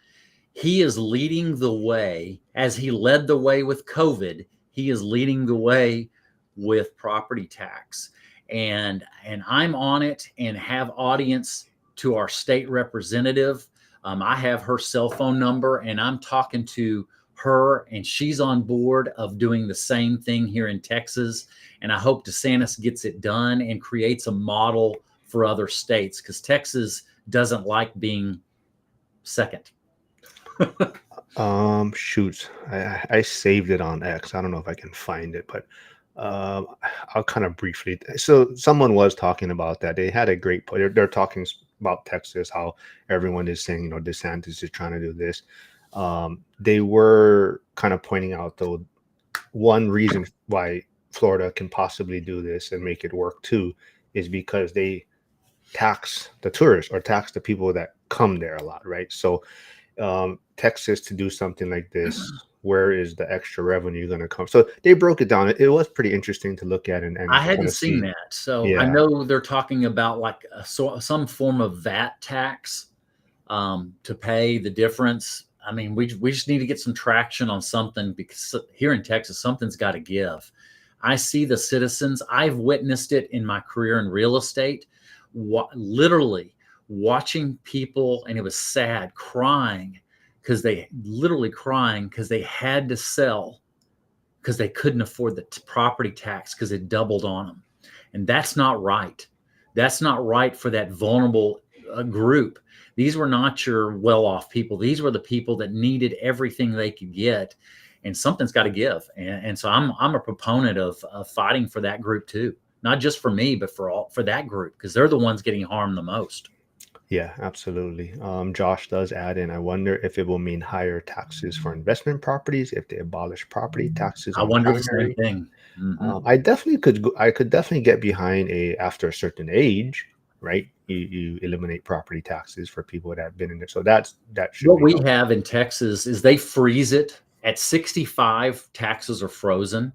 he is leading the way as he led the way with COVID. He is leading the way with property tax. And I'm on it and have audience to our state representative. I have her cell phone number and I'm talking to her, and she's on board of doing the same thing here in Texas. And I hope DeSantis gets it done and creates a model for other states, because Texas doesn't like being second. Shoot, I saved it on X. I don't know if I can find it, but um, I'll kind of briefly. So someone was talking about that. They had a great point. They're talking about Texas, how everyone is saying, you know, DeSantis is trying to do this. They were kind of pointing out, though, one reason why Florida can possibly do this and make it work too is because they tax the tourists or tax the people that come there a lot, right? So Texas to do something like this, where is the extra revenue going to come? So they broke it down. It was pretty interesting to look at I and kind hadn't of seen see. that. So I Yeah, know they're talking about like some form of VAT tax to pay the difference. I mean, we just need to get some traction on something, because here in Texas, something's got to give. I see the citizens. I've witnessed it in my career in real estate, literally watching people, and it was sad, crying because they had to sell because they couldn't afford the property tax because it doubled on them. And that's not right. That's not right for that vulnerable group. These were not your well-off people. These were the people that needed everything they could get, and something's got to give. And so I'm a proponent of fighting for that group too, not just for me, but for that group, because they're the ones getting harmed the most. yeah, absolutely. Josh does add in, I wonder if it will mean higher taxes for investment properties if they abolish property taxes I on wonder the same primary. thing. Mm-hmm. I could definitely get behind a after a certain age, right? You eliminate property taxes for people that have been in it. So that should What be we helpful. have in Texas is they freeze it at 65. Taxes are frozen,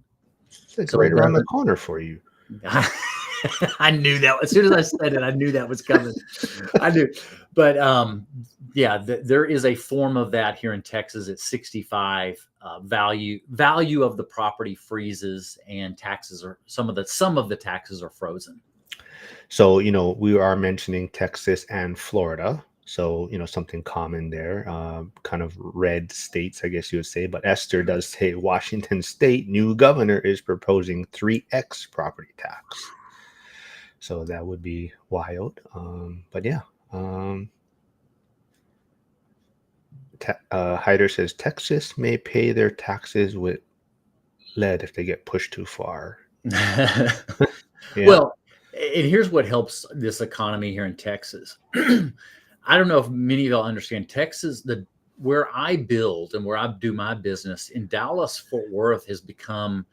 It's like so right it around the doesn't. corner for you. I knew that as soon as I said it, I knew that was coming. I knew, but yeah, there is a form of that here in Texas at 65. Value of the property freezes, and taxes are some of the taxes are frozen. So, you know, we are mentioning Texas and Florida. So, you know, something common there, kind of red states, I guess you would say. But Esther does say Washington State new governor is proposing 3x property tax. So that would be wild. But yeah. Um, Hyder says Texas may pay their taxes with lead if they get pushed too far. Yeah. Well, and here's what helps this economy here in Texas. I don't know if many of y'all understand Texas, where I build and where I do my business in Dallas, Fort Worth has become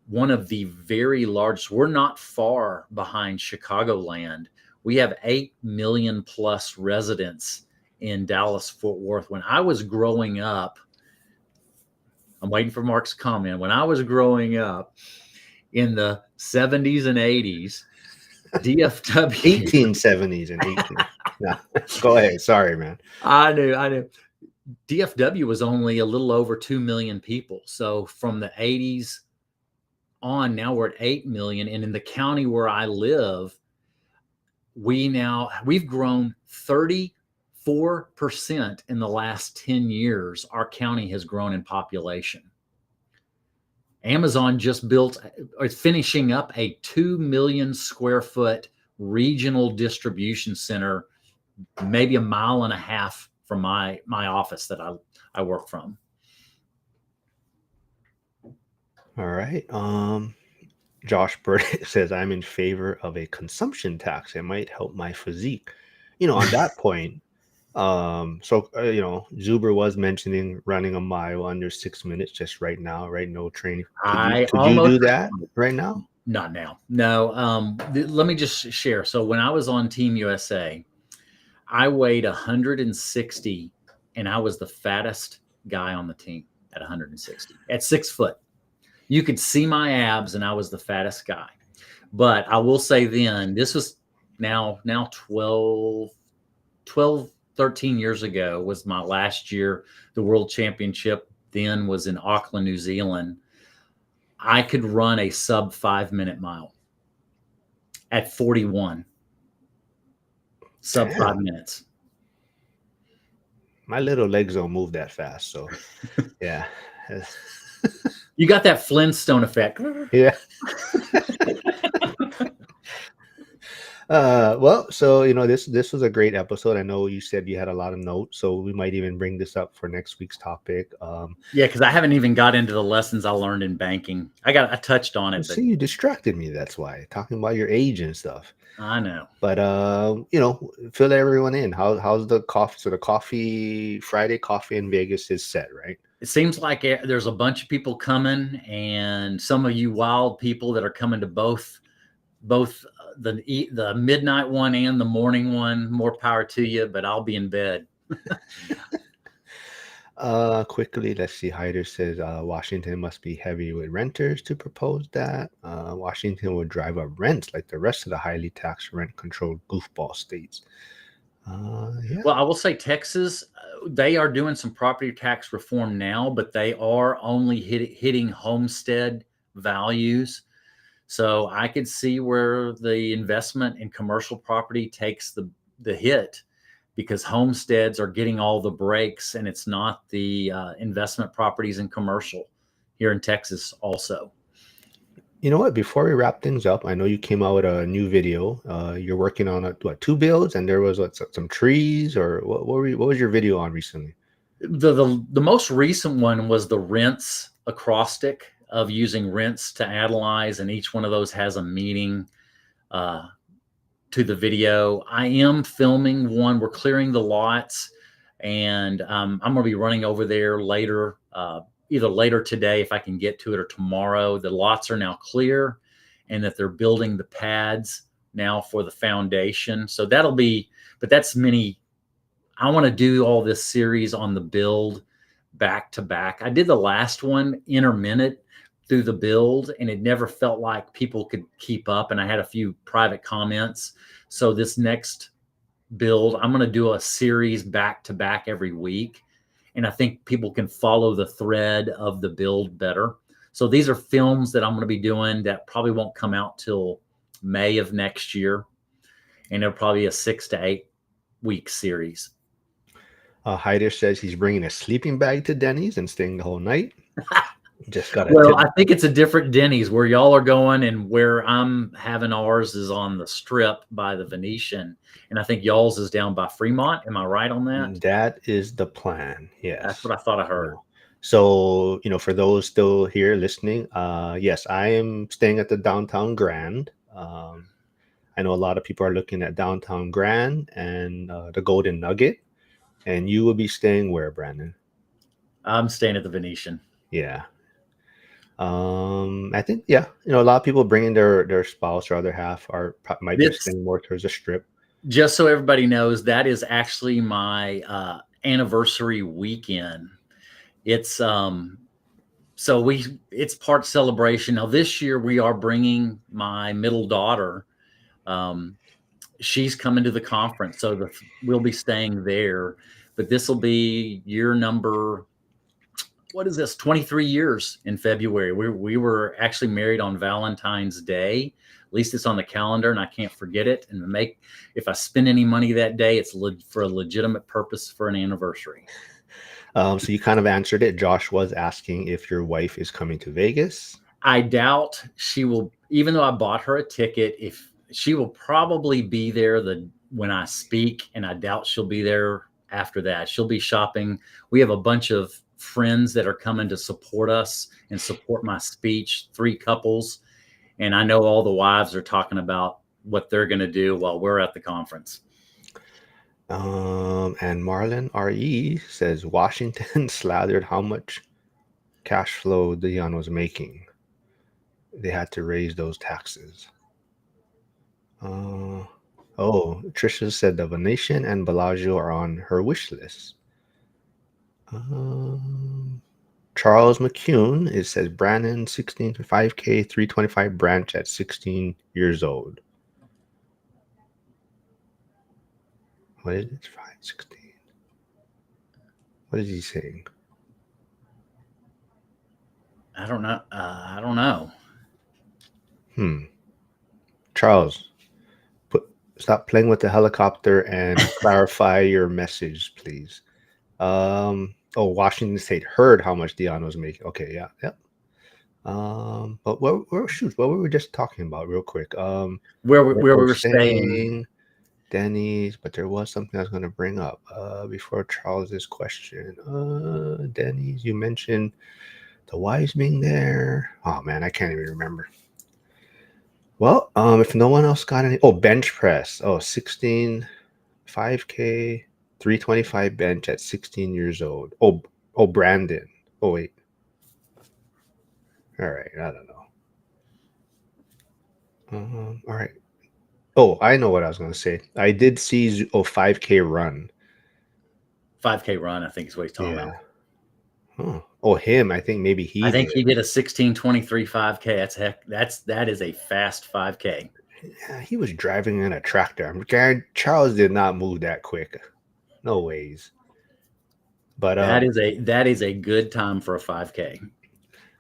one of the very largest. We're not far behind Chicagoland. We have 8 million plus residents in Dallas, Fort Worth. When I was growing up, I'm waiting for Marc's comment. When I was growing up in the 70s and 80s, DFW. 1870s and 18. Yeah. Go ahead. Sorry, man. I knew. DFW was only a little over 2 million people. So from the 80s on, now we're at 8 million. And in the county where I live, we've grown 34% in the last 10 years. Our county has grown in population. Amazon just built, or finishing up a 2 million square foot regional distribution center, maybe a mile and a half from my office that I work from. All right. Josh Burdick says I'm in favor of a consumption tax. It might help my physique. You know, on that point, you know, Zuber was mentioning running a mile under 6 minutes just right now, right? No training. I Could you almost do that right now? Not now. No. Let me just share. So when I was on Team USA, I weighed 160, and I was the fattest guy on the team at 160 at 6 foot. You could see my abs, and I was the fattest guy. But I will say then, this was now 12, 13 years ago was my last year. The world championship then was in Auckland, New Zealand. I could run a sub 5 minute mile at 41, sub five Damn, minutes. my little legs don't move that fast. So yeah, You got that Flintstone effect. yeah. Well, so this was a great episode. I know you said you had a lot of notes, so we might even bring this up for next week's topic. Yeah, because I haven't even got into the lessons I learned in banking. I touched on it, but See, you distracted me. That's why talking about your age and stuff. I know. But fill everyone in. How's the coffee? So the coffee Friday coffee in Vegas is set, right? It seems like there's a bunch of people coming, and some of you wild people that are coming to both the midnight one and the morning one. More power to you, but I'll be in bed. Quickly, let's see. Hyder says Washington must be heavy with renters to propose that. Washington would drive up rents like the rest of the highly taxed rent-controlled goofball states. Yeah. Well, I will say Texas, they are doing some property tax reform now, but they are only hitting homestead values. So I could see where the investment in commercial property takes the hit, because homesteads are getting all the breaks, and it's not the investment properties in commercial here in Texas also. You know what? Before we wrap things up, I know you came out with a new video. You're working on two builds, and there was some trees, or what was your video on recently? The most recent one was the rents acrostic of using rents to analyze, and each one of those has a meaning to the video. I am filming one. We're clearing the lots, and I'm going to be running over there later, either later today if I can get to it, or tomorrow. The lots are now clear, and that they're building the pads now for the foundation. So that'll be, but that's many. I want to do all this series on the build back to back. I did the last one intermittent through the build, and it never felt like people could keep up. And I had a few private comments. So this next build, I'm going to do a series back to back every week. And I think people can follow the thread of the build better. So these are films that I'm going to be doing that probably won't come out till May of next year. And it'll probably be a 6 to 8 week series. Hyder says he's bringing a sleeping bag to Denny's and staying the whole night. Just got a Well, tip. I think it's a different Denny's where y'all are going, and where I'm having ours is on the Strip by the Venetian, and I think y'all's is down by Fremont. Am I right on that? That is the plan. Yes. That's what I thought I heard. So, for those still here listening, yes, I am staying at the Downtown Grand. I know a lot of people are looking at Downtown Grand and the Golden Nugget. And you will be staying where, Brandon? I'm staying at the Venetian. Yeah. I think, a lot of people bringing their spouse or other half might be staying more towards the Strip. Just so everybody knows, that is actually my anniversary weekend. It's it's part celebration. Now this year we are bringing my middle daughter. She's coming to the conference, so we'll be staying there. But this will be year number, what is this, 23 years in February. We were actually married on Valentine's Day. At least it's on the calendar, and I can't forget it. And if I spend any money that day, it's for a legitimate purpose for an anniversary. So you kind of answered it. Josh was asking if your wife is coming to Vegas. I doubt she will, even though I bought her a ticket. If she will probably be there when I speak, and I doubt she'll be there after that. She'll be shopping. We have a bunch of friends that are coming to support us and support my speech, 3 couples. And I know all the wives are talking about what they're going to do while we're at the conference. And Marlon RE says Washington slathered how much cash flow Dion was making. they had to raise those taxes. Uh, oh, Trisha said the Venetian and Bellagio are on her wish list. Um, Charles McCune, it says Brannon 16 to 5K 325 branch at 16 years old. What is it? 516. What is he saying? I don't know. I don't know. Hmm. Charles, put stop playing with the helicopter and clarify your message, please. Oh, Washington State heard how much Dion was making. Okay, yeah, yeah. But what were we just talking about real quick? Where we We're were staying. saying Denny's, but there was something I was going to bring up before Charles's question. Denny's, you mentioned the wives being there. Oh man, I can't even remember. Well, if no one else got any, oh, bench press. Oh, 16, 5K, 325 bench at 16 years old. Oh, Brandon. Oh, wait. All right, I don't know. All right. Oh, I know what I was going to say. I did see 5K run. 5K run, I think is what he's talking about. Yeah. Oh, him. I think maybe I he think did. he did a 16:23 5K. That is a fast 5K. Yeah, he was driving in a tractor. I'm guaranteed Charles did not move that quick. No ways. But That is a good time for a 5K.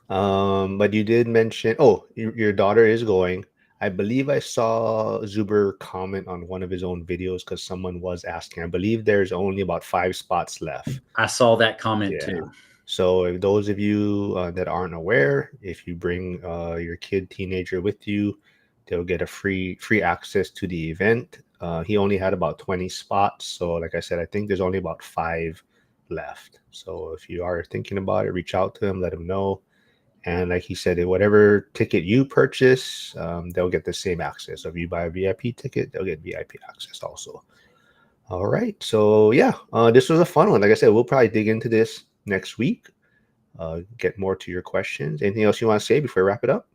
but you did mention, oh, your daughter is going. I believe I saw Zuber comment on one of his own videos because someone was asking. I believe there's only about 5 spots left. I saw that comment Yeah. too. So if those of you that aren't aware, if you bring your kid, teenager with you, they'll get a free access to the event. He only had about 20 spots. So like I said, I think there's only about 5 left. So if you are thinking about it, reach out to him, let him know. And like he said, whatever ticket you purchase, they'll get the same access. So if you buy a VIP ticket, they'll get VIP access also. All right. So yeah, this was a fun one. Like I said, we'll probably dig into this next week. Get more to your questions. Anything else you want to say before we wrap it up?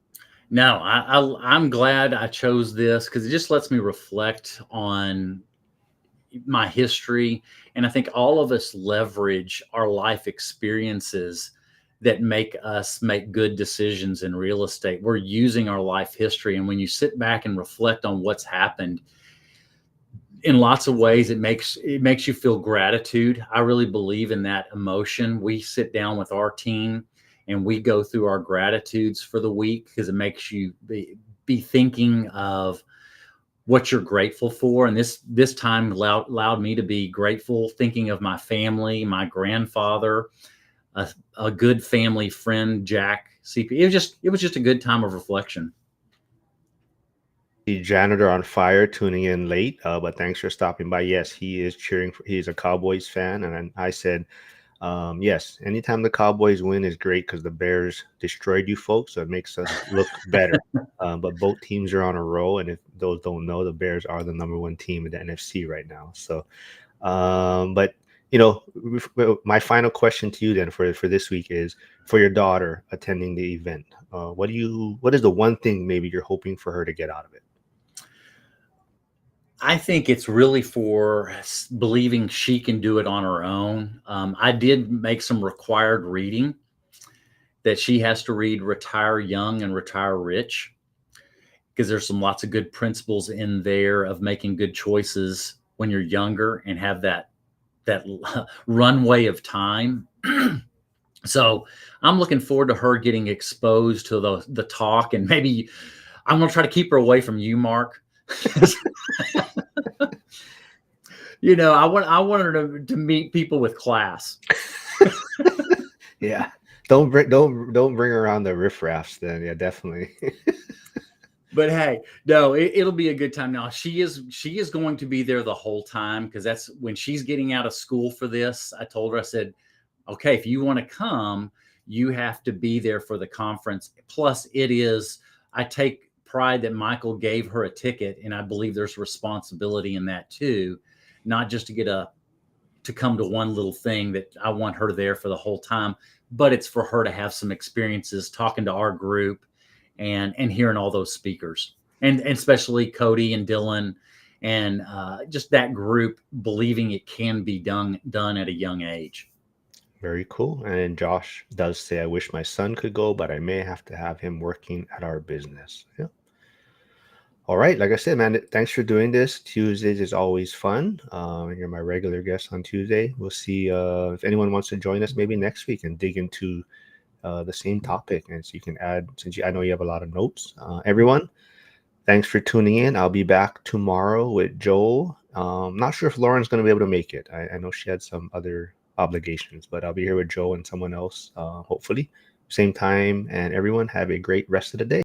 No, I'm glad I chose this because it just lets me reflect on my history. And I think all of us leverage our life experiences that make us make good decisions in real estate. We're using our life history. And when you sit back and reflect on what's happened, in lots of ways, it makes you feel gratitude. I really believe in that emotion. We sit down with our team and we go through our gratitudes for the week because it makes you be thinking of what you're grateful for. And this time allowed me to be grateful, thinking of my family, my grandfather, a good family friend, Jack CP. It was just a good time of reflection. The janitor on fire tuning in late, but thanks for stopping by. Yes, he is cheering for, he's a Cowboys fan, and I said, yes, anytime the Cowboys win is great because the Bears destroyed you folks, so it makes us look better. But both teams are on a roll, and if those don't know, the Bears are the #1 team in the NFC right now. So, but my final question to you then for this week is for your daughter attending the event. What is the one thing maybe you're hoping for her to get out of it? I think it's really for believing she can do it on her own. I did make some required reading that she has to read Retire Young and Retire Rich because there's some lots of good principles in there of making good choices when you're younger and have that runway of time. So I'm looking forward to her getting exposed to the talk, and maybe I'm gonna try to keep her away from you, Marc. I want her to meet people with class. Yeah. Don't bring around the riffraffs then. Yeah, definitely. But hey, no, it'll be a good time. Now she is going to be there the whole time because that's when she's getting out of school for this. I told her, I said, okay, if you want to come, you have to be there for the conference. Plus, I take pride that Michael gave her a ticket, and I believe there's responsibility in that too, not just to come to one little thing. That I want her there for the whole time, but it's for her to have some experiences talking to our group and hearing all those speakers, and especially Cody and Dylan, and just that group believing it can be done at a young age. Very cool. And Josh does say, I wish my son could go, but I may have to have him working at our business. Yeah. All right. Like I said, man, thanks for doing this. Tuesdays is always fun. You're my regular guest on Tuesday. We'll see if anyone wants to join us maybe next week and dig into the same topic. And so you can add, I know you have a lot of notes. Everyone, thanks for tuning in. I'll be back tomorrow with Joel. Not sure if Lauren's going to be able to make it. I know she had some other obligations, but I'll be here with Joe and someone else, hopefully. Same time. And everyone, have a great rest of the day.